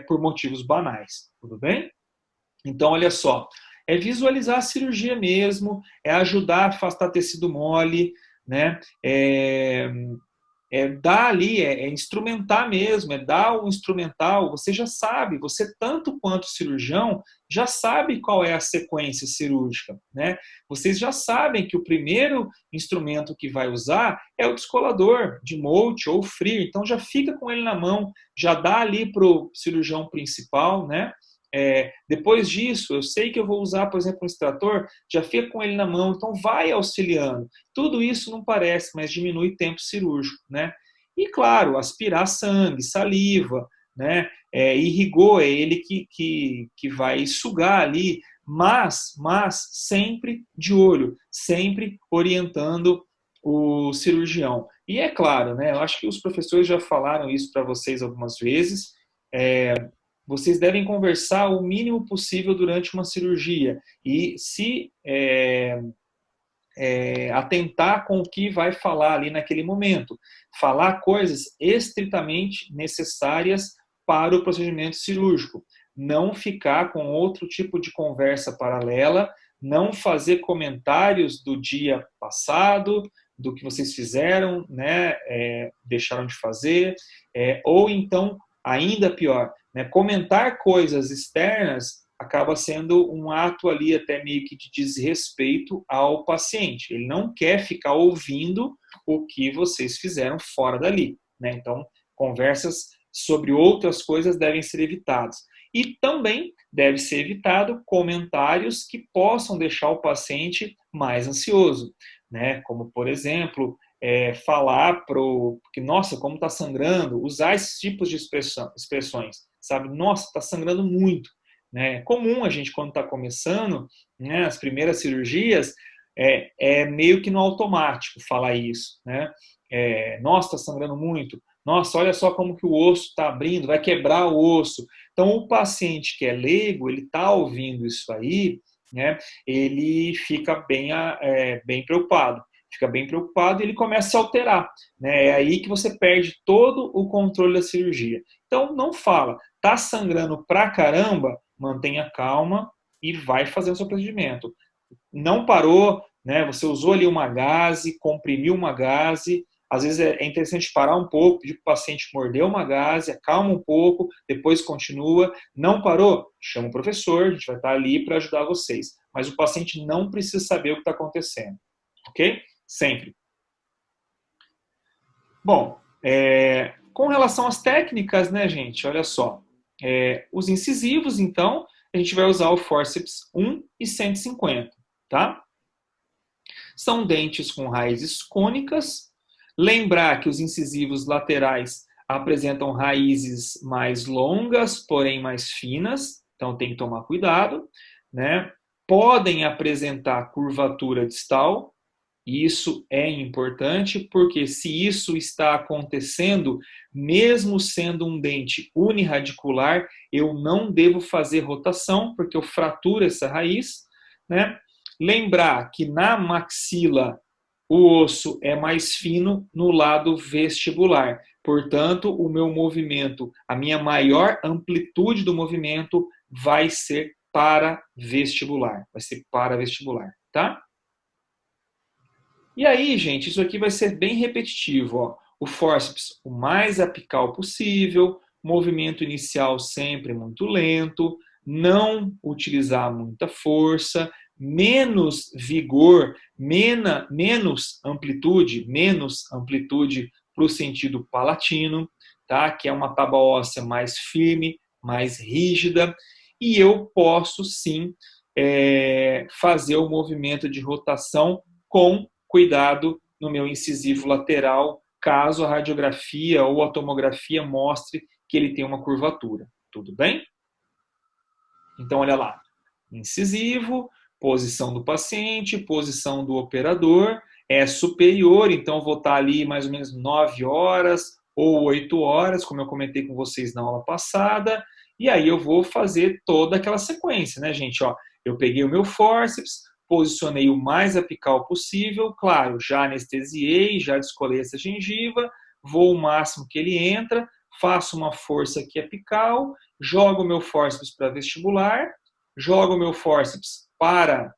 por motivos banais, tudo bem? Então, olha só, é visualizar a cirurgia mesmo, é ajudar a afastar tecido mole, né? Dar ali, instrumentar mesmo, dar o instrumental. Você já sabe, você tanto quanto cirurgião, já sabe qual é a sequência cirúrgica, né? Vocês já sabem que o primeiro instrumento que vai usar é o descolador, de Mote ou Freer, então já fica com ele na mão, já dá ali para o cirurgião principal, né? Depois disso, eu sei que eu vou usar, por exemplo, um extrator, já fica com ele na mão, então vai auxiliando. Tudo isso não parece, mas diminui tempo cirúrgico, né? E, claro, aspirar sangue, saliva, né? Irrigor, é ele que vai sugar ali, mas sempre de olho, sempre orientando o cirurgião. E é claro, né? Eu acho que os professores já falaram isso para vocês algumas vezes, vocês devem conversar o mínimo possível durante uma cirurgia e se atentar com o que vai falar ali naquele momento. Falar coisas estritamente necessárias para o procedimento cirúrgico. Não ficar com outro tipo de conversa paralela, não fazer comentários do dia passado, do que vocês fizeram, né, deixaram de fazer, ou então, ainda pior, né, comentar coisas externas acaba sendo um ato ali até meio que de desrespeito ao paciente. Ele não quer ficar ouvindo o que vocês fizeram fora dali, né? Então, conversas sobre outras coisas devem ser evitadas. E também deve ser evitado comentários que possam deixar o paciente mais ansioso, né? Como, por exemplo, falar que, nossa, como está sangrando, usar esses tipos de expressões, sabe? Nossa, está sangrando muito. Né? É comum a gente, quando está começando, né, as primeiras cirurgias, meio que no automático falar isso. Né? Nossa, está sangrando muito. Nossa, olha só como que o osso está abrindo, vai quebrar o osso. Então, o paciente que é leigo, ele está ouvindo isso aí, né, ele fica bem preocupado. Fica bem preocupado e ele começa a se alterar. Né? É aí que você perde todo o controle da cirurgia. Então, não fala. Tá sangrando pra caramba? Mantenha calma e vai fazer o seu procedimento. Não parou, né? Você usou ali uma gaze, comprimiu uma gaze. Às vezes é interessante parar um pouco, pedir para o paciente morder uma gaze, acalma um pouco, depois continua. Não parou? Chama o professor, a gente vai estar ali para ajudar vocês. Mas o paciente não precisa saber o que está acontecendo. Ok? Sempre. Bom, com relação às técnicas, né, gente? Olha só. Os incisivos, então, a gente vai usar o fórceps 1 e 150, tá? São dentes com raízes cônicas. Lembrar que os incisivos laterais apresentam raízes mais longas, porém mais finas, então tem que tomar cuidado, né? Podem apresentar curvatura distal. Isso é importante porque se isso está acontecendo, mesmo sendo um dente uniradicular, eu não devo fazer rotação porque eu fraturo essa raiz, né? Lembrar que na maxila o osso é mais fino no lado vestibular. Portanto, o meu movimento, a minha maior amplitude do movimento vai ser paravestibular. Vai ser paravestibular, tá? E aí, gente, isso aqui vai ser bem repetitivo. Ó. O fórceps o mais apical possível, movimento inicial sempre muito lento, não utilizar muita força, menos vigor, menos amplitude para o sentido palatino, tá? Que é uma tábua óssea mais firme, mais rígida, e eu posso sim fazer o movimento de rotação com cuidado no meu incisivo lateral, caso a radiografia ou a tomografia mostre que ele tem uma curvatura. Tudo bem? Então, olha lá. Incisivo, posição do paciente, posição do operador, é superior, então vou estar ali mais ou menos 9 horas ou 8 horas, como eu comentei com vocês na aula passada, e aí eu vou fazer toda aquela sequência, né, gente? Ó, eu peguei o meu fórceps, posicionei o mais apical possível, claro, já anestesiei, já descolei essa gengiva, vou o máximo que ele entra, faço uma força aqui apical, jogo o meu fórceps para vestibular, jogo o meu fórceps para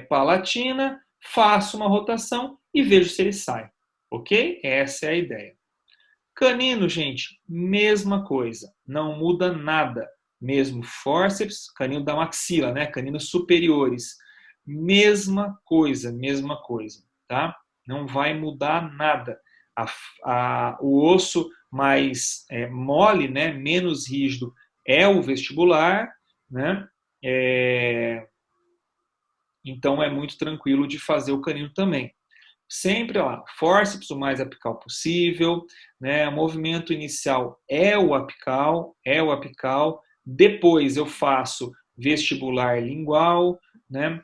palatina, faço uma rotação e vejo se ele sai. Ok? Essa é a ideia. Canino, gente, mesma coisa. Não muda nada. Mesmo fórceps, canino da maxila, né? Caninos superiores. Mesma coisa, tá? Não vai mudar nada. O osso mais mole, né? Menos rígido, é o vestibular, né? Então é muito tranquilo de fazer o canino também. Sempre lá, fórceps o mais apical possível, né? O movimento inicial é o apical, depois eu faço vestibular lingual, né?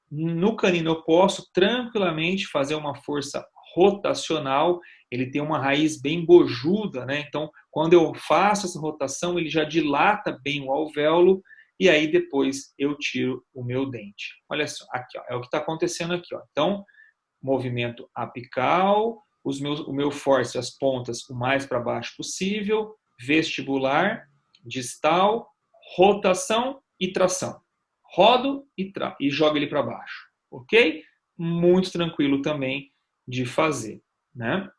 No canino eu posso tranquilamente fazer uma força rotacional, ele tem uma raiz bem bojuda, né? Então, quando eu faço essa rotação, ele já dilata bem o alvéolo, e aí depois eu tiro o meu dente. Olha só, aqui ó, é o que está acontecendo aqui. Ó. Então, movimento apical, o meu force, as pontas, o mais para baixo possível, vestibular, distal, rotação e tração. Rodo e jogo ele para baixo, ok? Muito tranquilo também de fazer, né?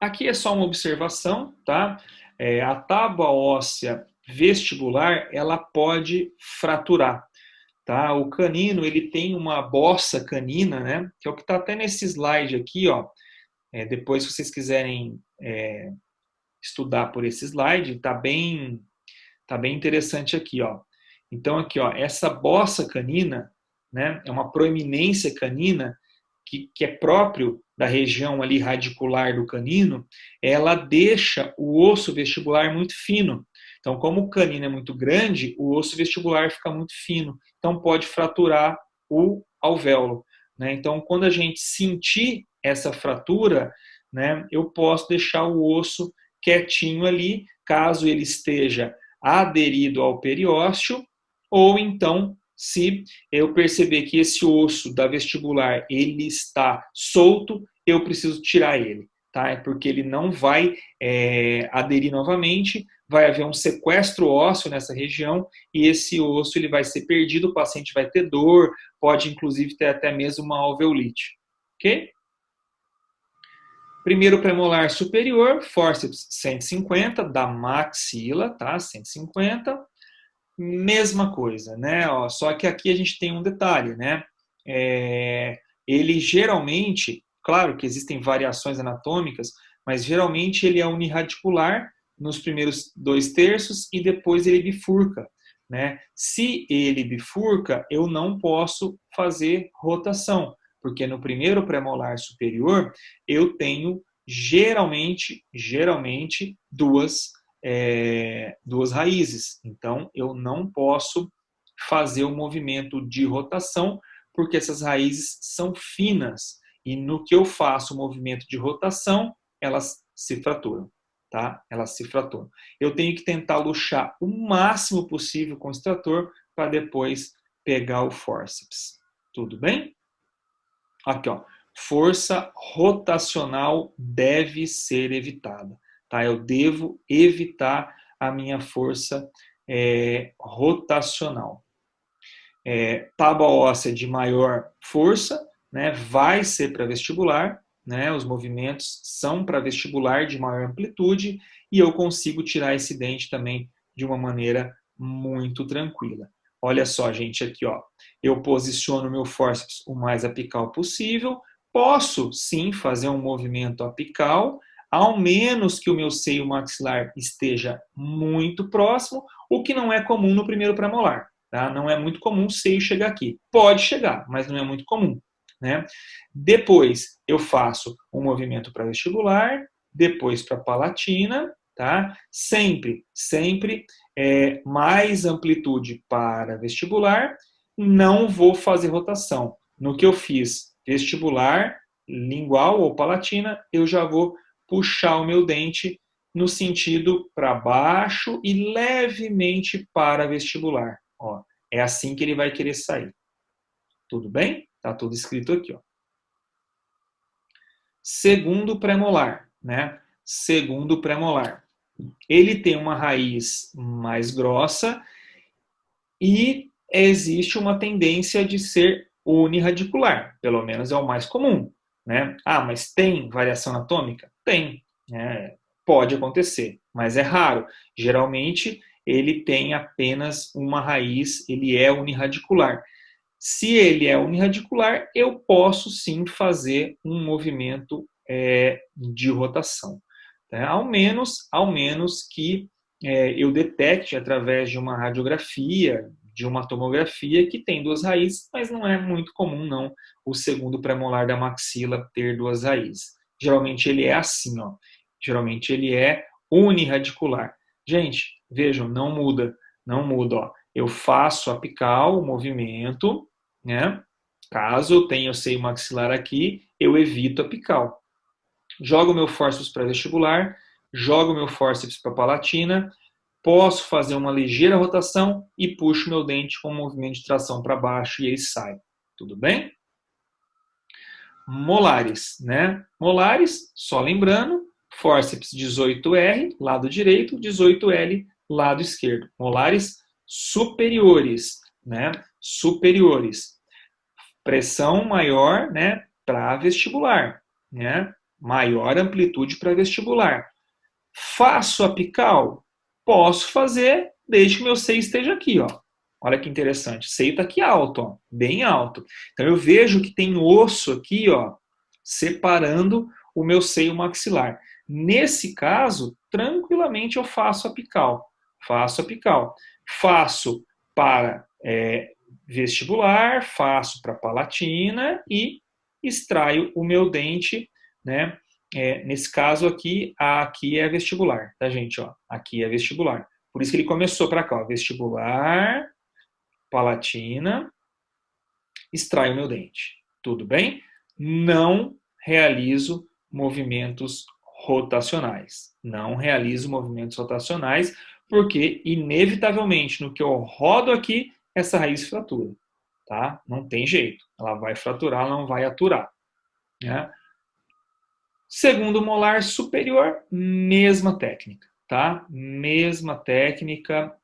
Aqui é só uma observação, tá? A tábua óssea vestibular, ela pode fraturar. Tá? O canino ele tem uma bossa canina, né? Que é o que está até nesse slide aqui, ó. Depois, se vocês quiserem estudar por esse slide, tá bem interessante aqui, ó. Então aqui, ó, essa bossa canina, né? É uma proeminência canina que é próprio da região ali radicular do canino. Ela deixa o osso vestibular muito fino. Então, como o canino é muito grande, o osso vestibular fica muito fino. Então, pode fraturar o alvéolo. Né? Então, quando a gente sentir essa fratura, né, eu posso deixar o osso quietinho ali, caso ele esteja aderido ao periósteo, ou então, se eu perceber que esse osso da vestibular ele está solto, eu preciso tirar ele. Tá? É porque ele não vai aderir novamente, vai haver um sequestro ósseo nessa região e esse osso ele vai ser perdido, o paciente vai ter dor, pode inclusive ter até mesmo uma alveolite. Ok? Primeiro premolar superior, fórceps 150, da maxila, tá? 150. Mesma coisa, né? Ó, só que aqui a gente tem um detalhe, né? Ele geralmente, claro que existem variações anatômicas, mas geralmente ele é uniradicular nos primeiros 2/3 e depois ele bifurca, né? Se ele bifurca, eu não posso fazer rotação, porque no primeiro premolar superior eu tenho geralmente duas raízes. Então, eu não posso fazer o movimento de rotação, porque essas raízes são finas. E no que eu faço o movimento de rotação, elas se fraturam. Tá? Elas se fraturam. Eu tenho que tentar luxar o máximo possível com o extrator para depois pegar o fórceps. Tudo bem? Aqui, ó. Força rotacional deve ser evitada. Tá? Eu devo evitar a minha força rotacional. Tábua óssea de maior força, né, vai ser para vestibular, né, os movimentos são para vestibular de maior amplitude e eu consigo tirar esse dente também de uma maneira muito tranquila. Olha só, gente, aqui, ó. Eu posiciono meu fórceps o mais apical possível. Posso, sim, fazer um movimento apical, ao menos que o meu seio maxilar esteja muito próximo, o que não é comum no primeiro premolar. Tá? Não é muito comum o seio chegar aqui. Pode chegar, mas não é muito comum. Né? Depois eu faço um movimento para vestibular, depois para palatina, tá? Sempre mais amplitude para vestibular, não vou fazer rotação. No que eu fiz vestibular, lingual ou palatina, eu já vou puxar o meu dente no sentido para baixo e levemente para vestibular. Ó, é assim que ele vai querer sair. Tudo bem? Tá tudo escrito aqui, ó. Segundo premolar, né? Segundo premolar. Ele tem uma raiz mais grossa e existe uma tendência de ser uniradicular, pelo menos é o mais comum, né? Ah, mas tem variação anatômica? Tem, né? Pode acontecer, mas é raro. Geralmente ele tem apenas uma raiz, ele é uniradicular. Se ele é uniradicular, eu posso sim fazer um movimento de rotação. Tá? Ao menos que eu detecte através de uma radiografia, de uma tomografia, que tem duas raízes, mas não é muito comum não o segundo premolar da maxila ter duas raízes. Geralmente ele é assim, ó. Geralmente ele é uniradicular. Gente, vejam, não muda, ó. Eu faço apical, o movimento, né? Caso eu tenha o seio maxilar aqui, eu evito apical. Jogo meu fórceps para vestibular, jogo meu fórceps para palatina, posso fazer uma ligeira rotação e puxo meu dente com um movimento de tração para baixo e ele sai. Tudo bem? Molares, né? Molares, só lembrando, fórceps 18R, lado direito, 18L, lado esquerdo. Molares superiores, né? Superiores. Pressão maior, né, para vestibular, né? Maior amplitude para vestibular. Faço apical? Posso fazer, desde que meu seio esteja aqui, ó. Olha que interessante. O seio está aqui alto, ó, bem alto. Então eu vejo que tem osso aqui, ó, separando o meu seio maxilar. Nesse caso, tranquilamente eu faço apical. Faço apical. Faço para vestibular, faço para palatina e extraio o meu dente, né? Nesse caso aqui é vestibular, tá, gente? Ó, aqui é vestibular. Por isso que ele começou para cá, ó, vestibular, palatina, extraio o meu dente. Tudo bem? Não realizo movimentos rotacionais. Não realizo movimentos rotacionais, porque, inevitavelmente, no que eu rodo aqui, essa raiz fratura. Tá? Não tem jeito. Ela vai fraturar, ela não vai aturar. Né? Segundo molar superior, mesma técnica. Tá? Mesma técnica,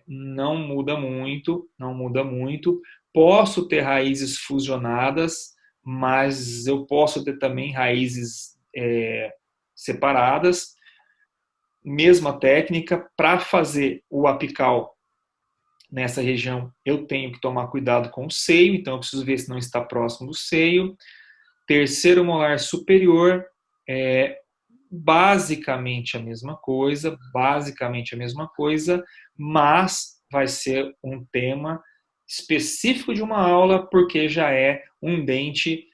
não muda muito, não muda muito. Posso ter raízes fusionadas, mas eu posso ter também raízes separadas. Mesma técnica, para fazer o apical nessa região, eu tenho que tomar cuidado com o seio, então eu preciso ver se não está próximo do seio. Terceiro molar superior, basicamente a mesma coisa, mas vai ser um tema específico de uma aula, porque já é um dente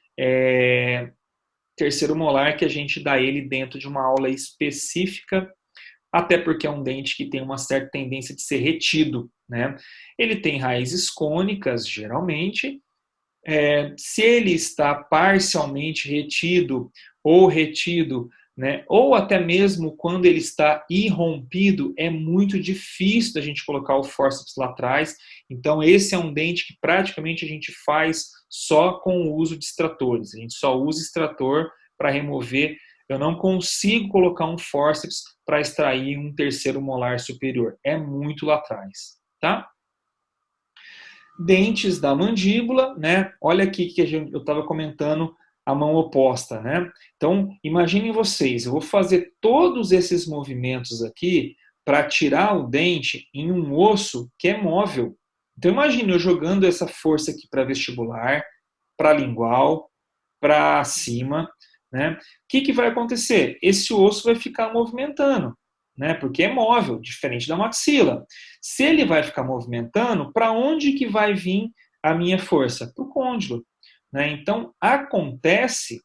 terceiro molar que a gente dá ele dentro de uma aula específica, até porque é um dente que tem uma certa tendência de ser retido, né? Ele tem raízes cônicas, geralmente. Se ele está parcialmente retido, né, ou até mesmo quando ele está irrompido, é muito difícil da gente colocar o fórceps lá atrás. Então, esse é um dente que praticamente a gente faz só com o uso de extratores. A gente só usa extrator para remover. Eu não consigo colocar um fórceps para extrair um terceiro molar superior. É muito lá atrás, tá? Dentes da mandíbula, né? Olha aqui que eu estava comentando a mão oposta, né? Então, imaginem vocês, eu vou fazer todos esses movimentos aqui para tirar o dente em um osso que é móvel. Então imagine eu jogando essa força aqui para vestibular, para lingual, para cima, né? O que vai acontecer? Esse osso vai ficar movimentando, né? Porque é móvel, diferente da maxila. Se ele vai ficar movimentando, para onde que vai vir a minha força? Para o côndilo, né? Então acontece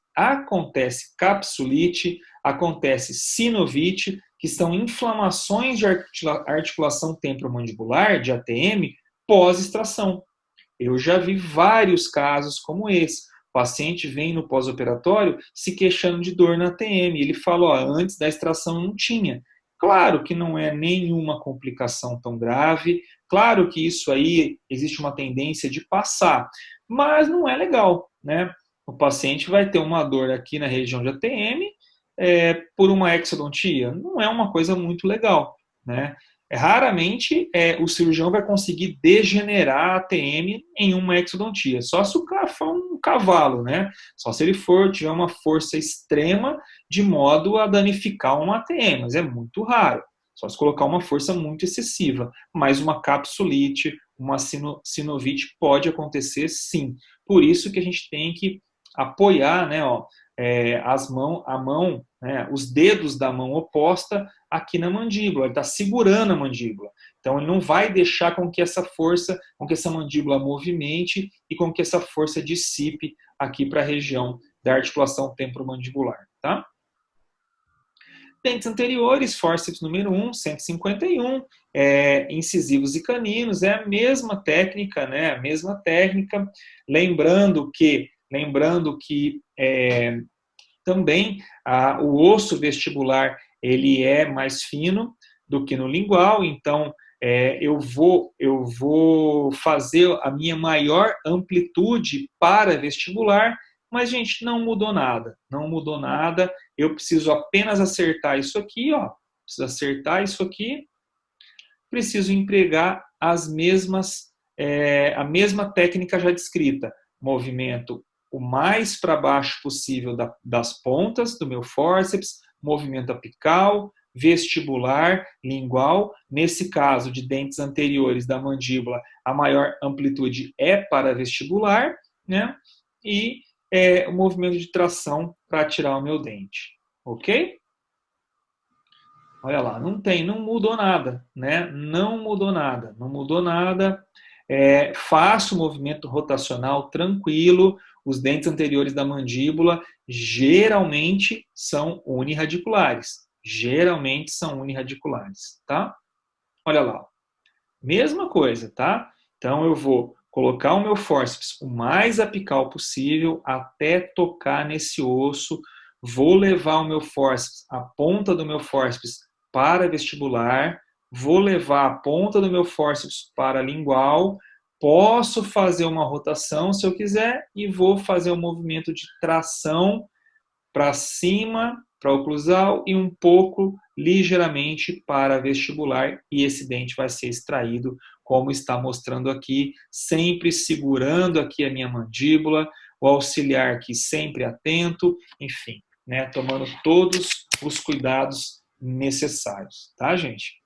capsulite, acontece sinovite, que são inflamações de articulação temporomandibular, de ATM, pós-extração. Eu já vi vários casos como esse. O paciente vem no pós-operatório se queixando de dor na ATM. Ele fala, ó, antes da extração não tinha. Claro que não é nenhuma complicação tão grave, claro que isso aí existe uma tendência de passar, mas não é legal, né? O paciente vai ter uma dor aqui na região de ATM por uma exodontia. Não é uma coisa muito legal, né? Raramente o cirurgião vai conseguir degenerar a ATM em uma exodontia. Só se o cara for um cavalo, né? Só se ele tiver uma força extrema de modo a danificar uma ATM, mas é muito raro. Só se colocar uma força muito excessiva. Mas uma capsulite, uma sinovite pode acontecer sim. Por isso que a gente tem que apoiar, né, a mão, né, os dedos da mão oposta aqui na mandíbula, ele está segurando a mandíbula. Então ele não vai deixar com que essa força, com que essa mandíbula movimente e com que essa força dissipe aqui para a região da articulação temporomandibular, tá? Dentes anteriores, fórceps número 1, 151, incisivos e caninos, é a mesma técnica, né? A mesma técnica, lembrando que também o osso vestibular ele é mais fino do que no lingual, então eu vou fazer a minha maior amplitude para vestibular, mas, gente, não mudou nada. Não mudou nada. Eu preciso apenas acertar isso aqui, ó. Preciso acertar isso aqui. Preciso empregar a mesma técnica já descrita. Movimento o mais para baixo possível das pontas do meu fórceps, movimento apical, vestibular, lingual. Nesse caso de dentes anteriores da mandíbula, a maior amplitude é para vestibular, né? E o movimento de tração para tirar o meu dente. Ok? Olha lá, não mudou nada, né? Não mudou nada. Faço o movimento rotacional tranquilo. Os dentes anteriores da mandíbula geralmente são unirradiculares. Tá? Olha lá. Mesma coisa, tá? Então eu vou colocar o meu fórceps o mais apical possível até tocar nesse osso. Vou levar o meu fórceps, a ponta do meu fórceps para vestibular. Vou levar a ponta do meu fórceps para lingual. Posso fazer uma rotação se eu quiser e vou fazer um movimento de tração para cima, para oclusal e um pouco, ligeiramente, para vestibular. E esse dente vai ser extraído, como está mostrando aqui, sempre segurando aqui a minha mandíbula, o auxiliar aqui sempre atento, enfim, né, tomando todos os cuidados necessários, tá, gente?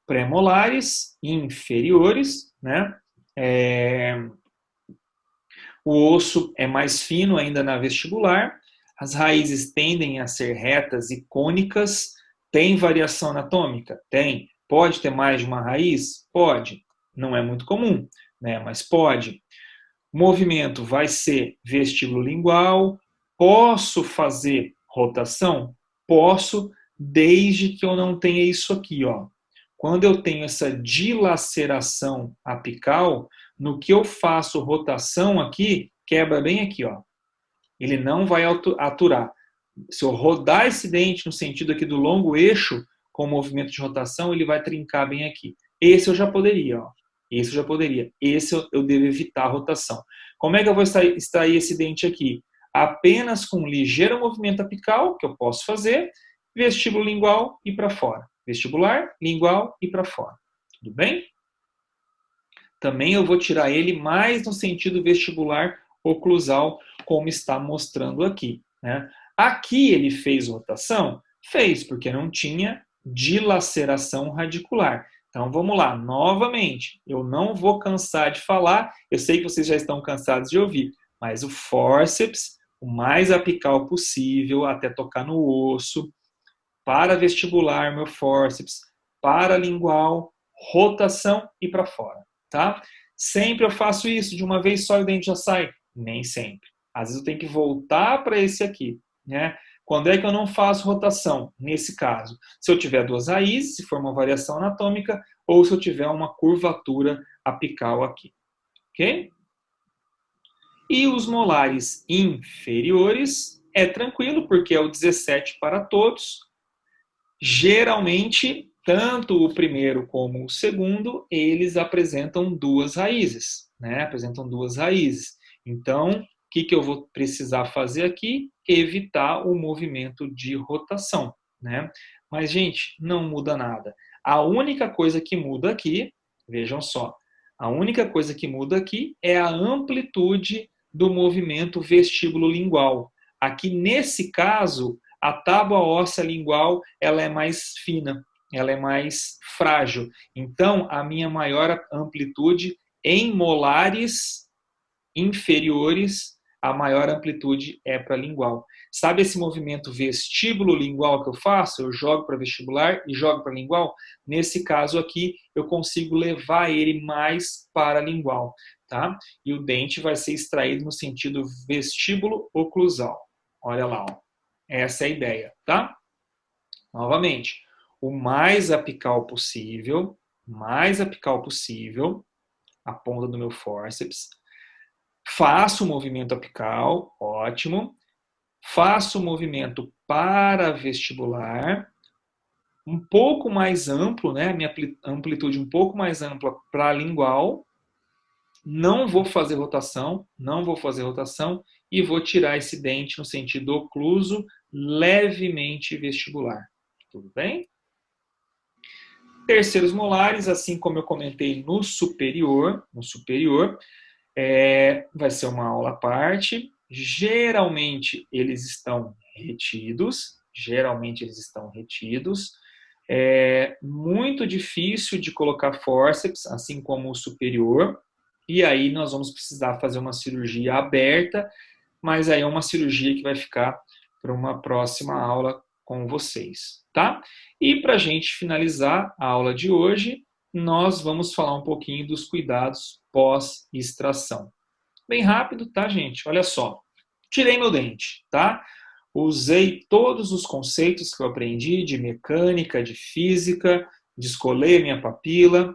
Premolares inferiores, né? O osso é mais fino ainda na vestibular, as raízes tendem a ser retas e cônicas. Tem variação anatômica? Tem. Pode ter mais de uma raiz? Pode. Não é muito comum, né? Mas pode. O movimento vai ser vestíbulo lingual. Posso fazer rotação? Posso, desde que eu não tenha isso aqui, ó. Quando eu tenho essa dilaceração apical, no que eu faço rotação aqui, quebra bem aqui, ó. Ele não vai aturar. Se eu rodar esse dente no sentido aqui do longo eixo, com o movimento de rotação, ele vai trincar bem aqui. Esse eu já poderia, ó. Esse eu devo evitar a rotação. Como é que eu vou extrair esse dente aqui? Apenas com um ligeiro movimento apical, que eu posso fazer, vestíbulo lingual e para fora. Vestibular, lingual e para fora. Tudo bem? Também eu vou tirar ele mais no sentido vestibular oclusal, como está mostrando aqui, né? Aqui ele fez rotação? Fez, porque não tinha dilaceração radicular. Então, vamos lá, novamente, eu não vou cansar de falar, eu sei que vocês já estão cansados de ouvir, mas o fórceps, o mais apical possível, até tocar no osso, paravestibular, meu fórceps, paralingual, rotação e para fora, tá? Sempre eu faço isso, de uma vez só e o dente já sai? Nem sempre. Às vezes eu tenho que voltar para esse aqui, né? Quando é que eu não faço rotação? Nesse caso, se eu tiver duas raízes, se for uma variação anatômica, ou se eu tiver uma curvatura apical aqui, ok? E os molares inferiores é tranquilo, porque é o 17 para todos. Geralmente, tanto o primeiro como o segundo, eles apresentam duas raízes, né? Apresentam duas raízes. Então, o que eu vou precisar fazer aqui? Evitar o movimento de rotação, né? Mas, gente, não muda nada. A única coisa que muda aqui, vejam só, a única coisa que muda aqui é a amplitude do movimento vestíbulo-lingual. Aqui, nesse caso, a tábua óssea lingual ela é mais fina, ela é mais frágil. Então, a minha maior amplitude em molares inferiores, a maior amplitude é para lingual. Sabe esse movimento vestíbulo-lingual que eu faço? Eu jogo para vestibular e jogo para lingual? Nesse caso aqui, eu consigo levar ele mais para lingual, tá? E o dente vai ser extraído no sentido vestíbulo-oclusal. Olha lá, ó. Essa é a ideia, tá? Novamente, o mais apical possível, a ponta do meu fórceps. Faço o movimento apical, ótimo. Faço o movimento paravestibular, um pouco mais amplo, né? Minha amplitude um pouco mais ampla para a lingual. Não vou fazer rotação, e vou tirar esse dente no sentido ocluso, levemente vestibular. Tudo bem? Terceiros molares, assim como eu comentei no superior, vai ser uma aula à parte. Geralmente eles estão retidos. É muito difícil de colocar fórceps, assim como o superior. E aí nós vamos precisar fazer uma cirurgia aberta, mas aí é uma cirurgia que vai ficar para uma próxima aula com vocês, tá? E para a gente finalizar a aula de hoje, nós vamos falar um pouquinho dos cuidados pós-extração. Bem rápido, tá, gente? Olha só. Tirei meu dente, tá? Usei todos os conceitos que eu aprendi de mecânica, de física, descolei minha papila,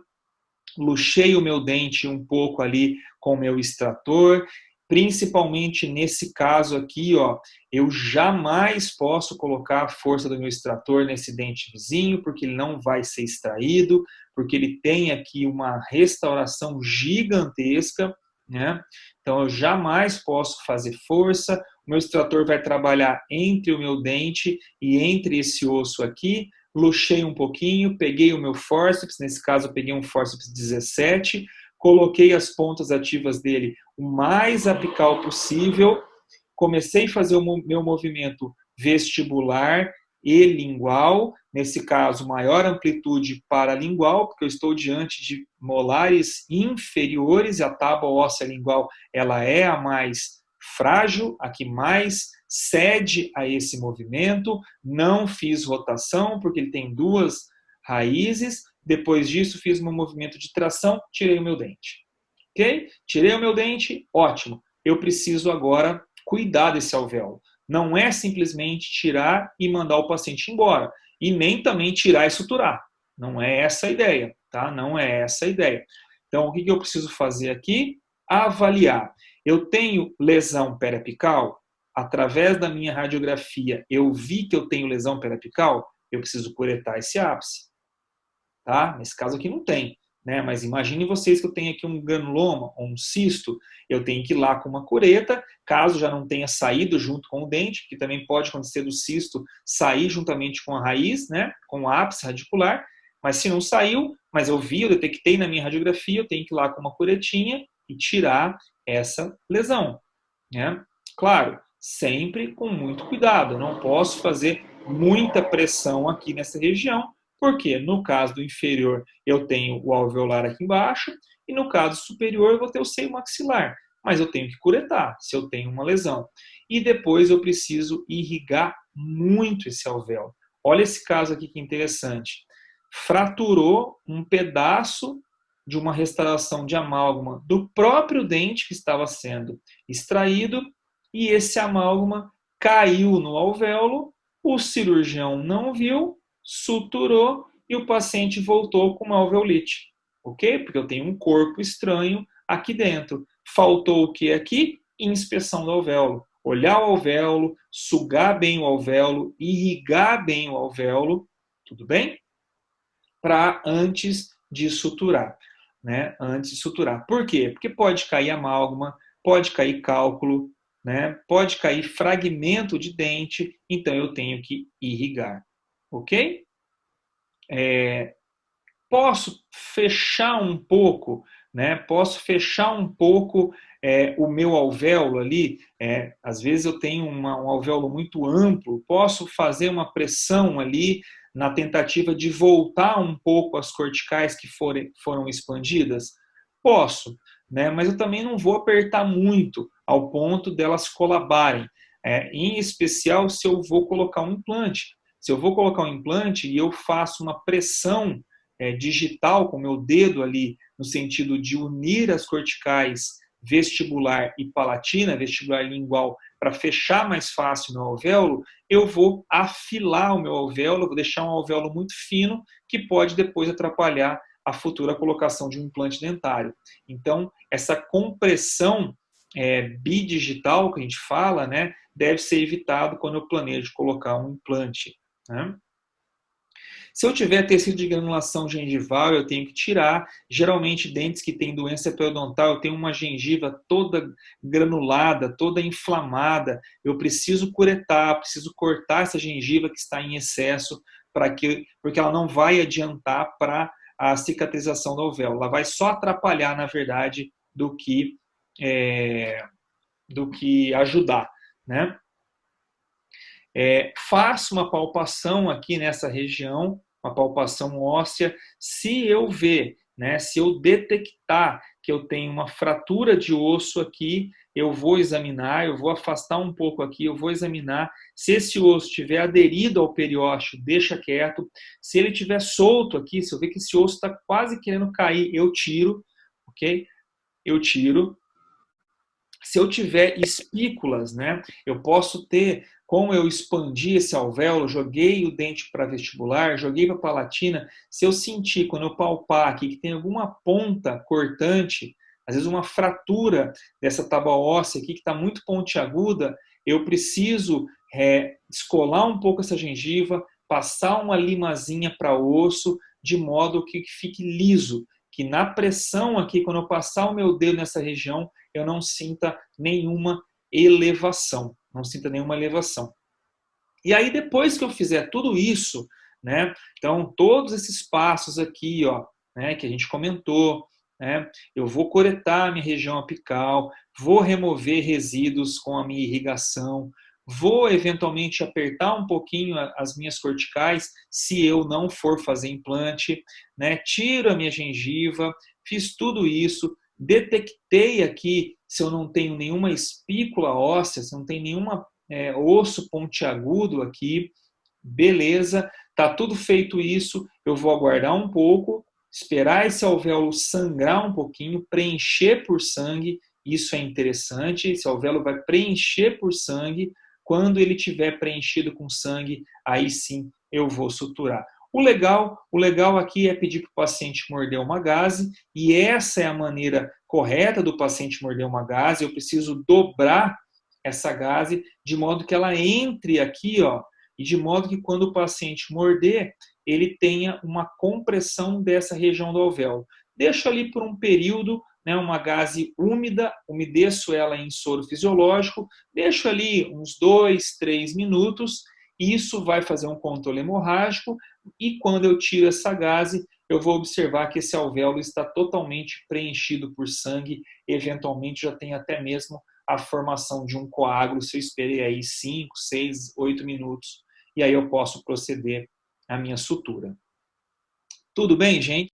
luxei o meu dente um pouco ali com o meu extrator, principalmente nesse caso aqui, ó, eu jamais posso colocar a força do meu extrator nesse dente vizinho, porque ele não vai ser extraído, porque ele tem aqui uma restauração gigantesca, né? Então eu jamais posso fazer força, o meu extrator vai trabalhar entre o meu dente e entre esse osso aqui, luxei um pouquinho, peguei o meu fórceps, nesse caso eu peguei um fórceps 17, coloquei as pontas ativas dele o mais apical possível, comecei a fazer o meu movimento vestibular e lingual, nesse caso maior amplitude paralingual, porque eu estou diante de molares inferiores e a tábua óssea lingual ela é a mais frágil, a que mais cede a esse movimento. Não fiz rotação, porque ele tem duas raízes. Depois disso, fiz um movimento de tração, tirei o meu dente. Ok? Tirei o meu dente, ótimo. Eu preciso agora cuidar desse alvéolo. Não é simplesmente tirar e mandar o paciente embora. E nem também tirar e suturar. Não é essa a ideia, tá? Não é essa a ideia. Então, o que eu preciso fazer aqui? Avaliar. Eu tenho lesão periapical? Através da minha radiografia, eu vi que eu tenho lesão periapical? Eu preciso curetar esse ápice. Tá? Nesse caso aqui não tem. Né? Mas imagine vocês que eu tenho aqui um granuloma ou um cisto, eu tenho que ir lá com uma cureta, caso já não tenha saído junto com o dente, que também pode acontecer do cisto sair juntamente com a raiz, né? Com o ápice radicular, mas se não saiu, mas eu vi, eu detectei na minha radiografia, eu tenho que ir lá com uma curetinha e tirar essa lesão. Né? Claro, sempre com muito cuidado, eu não posso fazer muita pressão aqui nessa região, Por quê? No caso do inferior, eu tenho o alveolar aqui embaixo, e no caso superior, eu vou ter o seio maxilar. Mas eu tenho que curetar, se eu tenho uma lesão. E depois eu preciso irrigar muito esse alvéolo. Olha esse caso aqui que interessante. Fraturou um pedaço de uma restauração de amálgama do próprio dente que estava sendo extraído, e esse amálgama caiu no alvéolo, o cirurgião não viu, suturou e o paciente voltou com uma alveolite. Ok? Porque eu tenho um corpo estranho aqui dentro. Faltou o que aqui? Inspeção do alvéolo. Olhar o alvéolo, sugar bem o alvéolo, irrigar bem o alvéolo, tudo bem? Para antes de suturar, né? Antes de suturar. Por quê? Porque pode cair amálgama, pode cair cálculo, né? Pode cair fragmento de dente, então eu tenho que irrigar, ok? Posso fechar um pouco, né? Posso fechar um pouco o meu alvéolo ali. Às vezes eu tenho um alvéolo muito amplo. Posso fazer uma pressão ali na tentativa de voltar um pouco as corticais que foram expandidas? Posso, né? Mas eu também não vou apertar muito ao ponto delas colabarem. Em especial se eu vou colocar um implante. Se eu vou colocar um implante e eu faço uma pressão digital com o meu dedo ali, no sentido de unir as corticais vestibular e palatina, vestibular e lingual, para fechar mais fácil no alvéolo, eu vou afilar o meu alvéolo, vou deixar um alvéolo muito fino, que pode depois atrapalhar a futura colocação de um implante dentário. Então, essa compressão bidigital que a gente fala, né, deve ser evitado quando eu planejo colocar um implante, né? Se eu tiver tecido de granulação gengival, eu tenho que tirar. Geralmente, dentes que têm doença periodontal, eu tenho uma gengiva toda granulada, toda inflamada. Eu preciso curetar, preciso cortar essa gengiva que está em excesso, porque ela não vai adiantar para a cicatrização do alvéolo. Ela vai só atrapalhar, na verdade, do que ajudar, né? Faço uma palpação aqui nessa região, uma palpação óssea. Se eu ver, né, se eu detectar que eu tenho uma fratura de osso aqui, eu vou examinar, eu vou afastar um pouco aqui, eu vou examinar. Se esse osso estiver aderido ao periósteo, deixa quieto. Se ele estiver solto aqui, se eu ver que esse osso está quase querendo cair, eu tiro, ok? Eu tiro. Se eu tiver espículas, né, eu posso ter, como eu expandi esse alvéolo, joguei o dente para vestibular, joguei para palatina, se eu sentir, quando eu palpar aqui, que tem alguma ponta cortante, às vezes uma fratura dessa tábua óssea aqui que está muito pontiaguda, eu preciso descolar um pouco essa gengiva, passar uma limazinha para osso, de modo que fique liso, que na pressão aqui, quando eu passar o meu dedo nessa região, eu não sinta nenhuma elevação. Não sinta nenhuma elevação. E aí, depois que eu fizer tudo isso, né, então, todos esses passos aqui, ó, né, que a gente comentou, né, eu vou coretar a minha região apical, vou remover resíduos com a minha irrigação, vou eventualmente apertar um pouquinho as minhas corticais, se eu não for fazer implante, né, tiro a minha gengiva, fiz tudo isso, detectei aqui se eu não tenho nenhuma espícula óssea, se não tem nenhuma osso pontiagudo aqui, beleza, tá tudo feito isso, eu vou aguardar um pouco, esperar esse alvéolo sangrar um pouquinho, preencher por sangue, isso é interessante, esse alvéolo vai preencher por sangue, quando ele tiver preenchido com sangue, aí sim eu vou suturar. O legal aqui é pedir para o paciente morder uma gaze, e essa é a maneira correta do paciente morder uma gaze. Eu preciso dobrar essa gaze de modo que ela entre aqui, ó, e de modo que quando o paciente morder, ele tenha uma compressão dessa região do alvéolo. Deixo ali por um período, né, uma gaze úmida, umedeço ela em soro fisiológico, deixo ali uns 2, 3 minutos, isso vai fazer um controle hemorrágico, e quando eu tiro essa gaze, eu vou observar que esse alvéolo está totalmente preenchido por sangue, eventualmente já tem até mesmo a formação de um coágulo, se eu esperei aí 5, 6, 8 minutos, e aí eu posso proceder à minha sutura. Tudo bem, gente?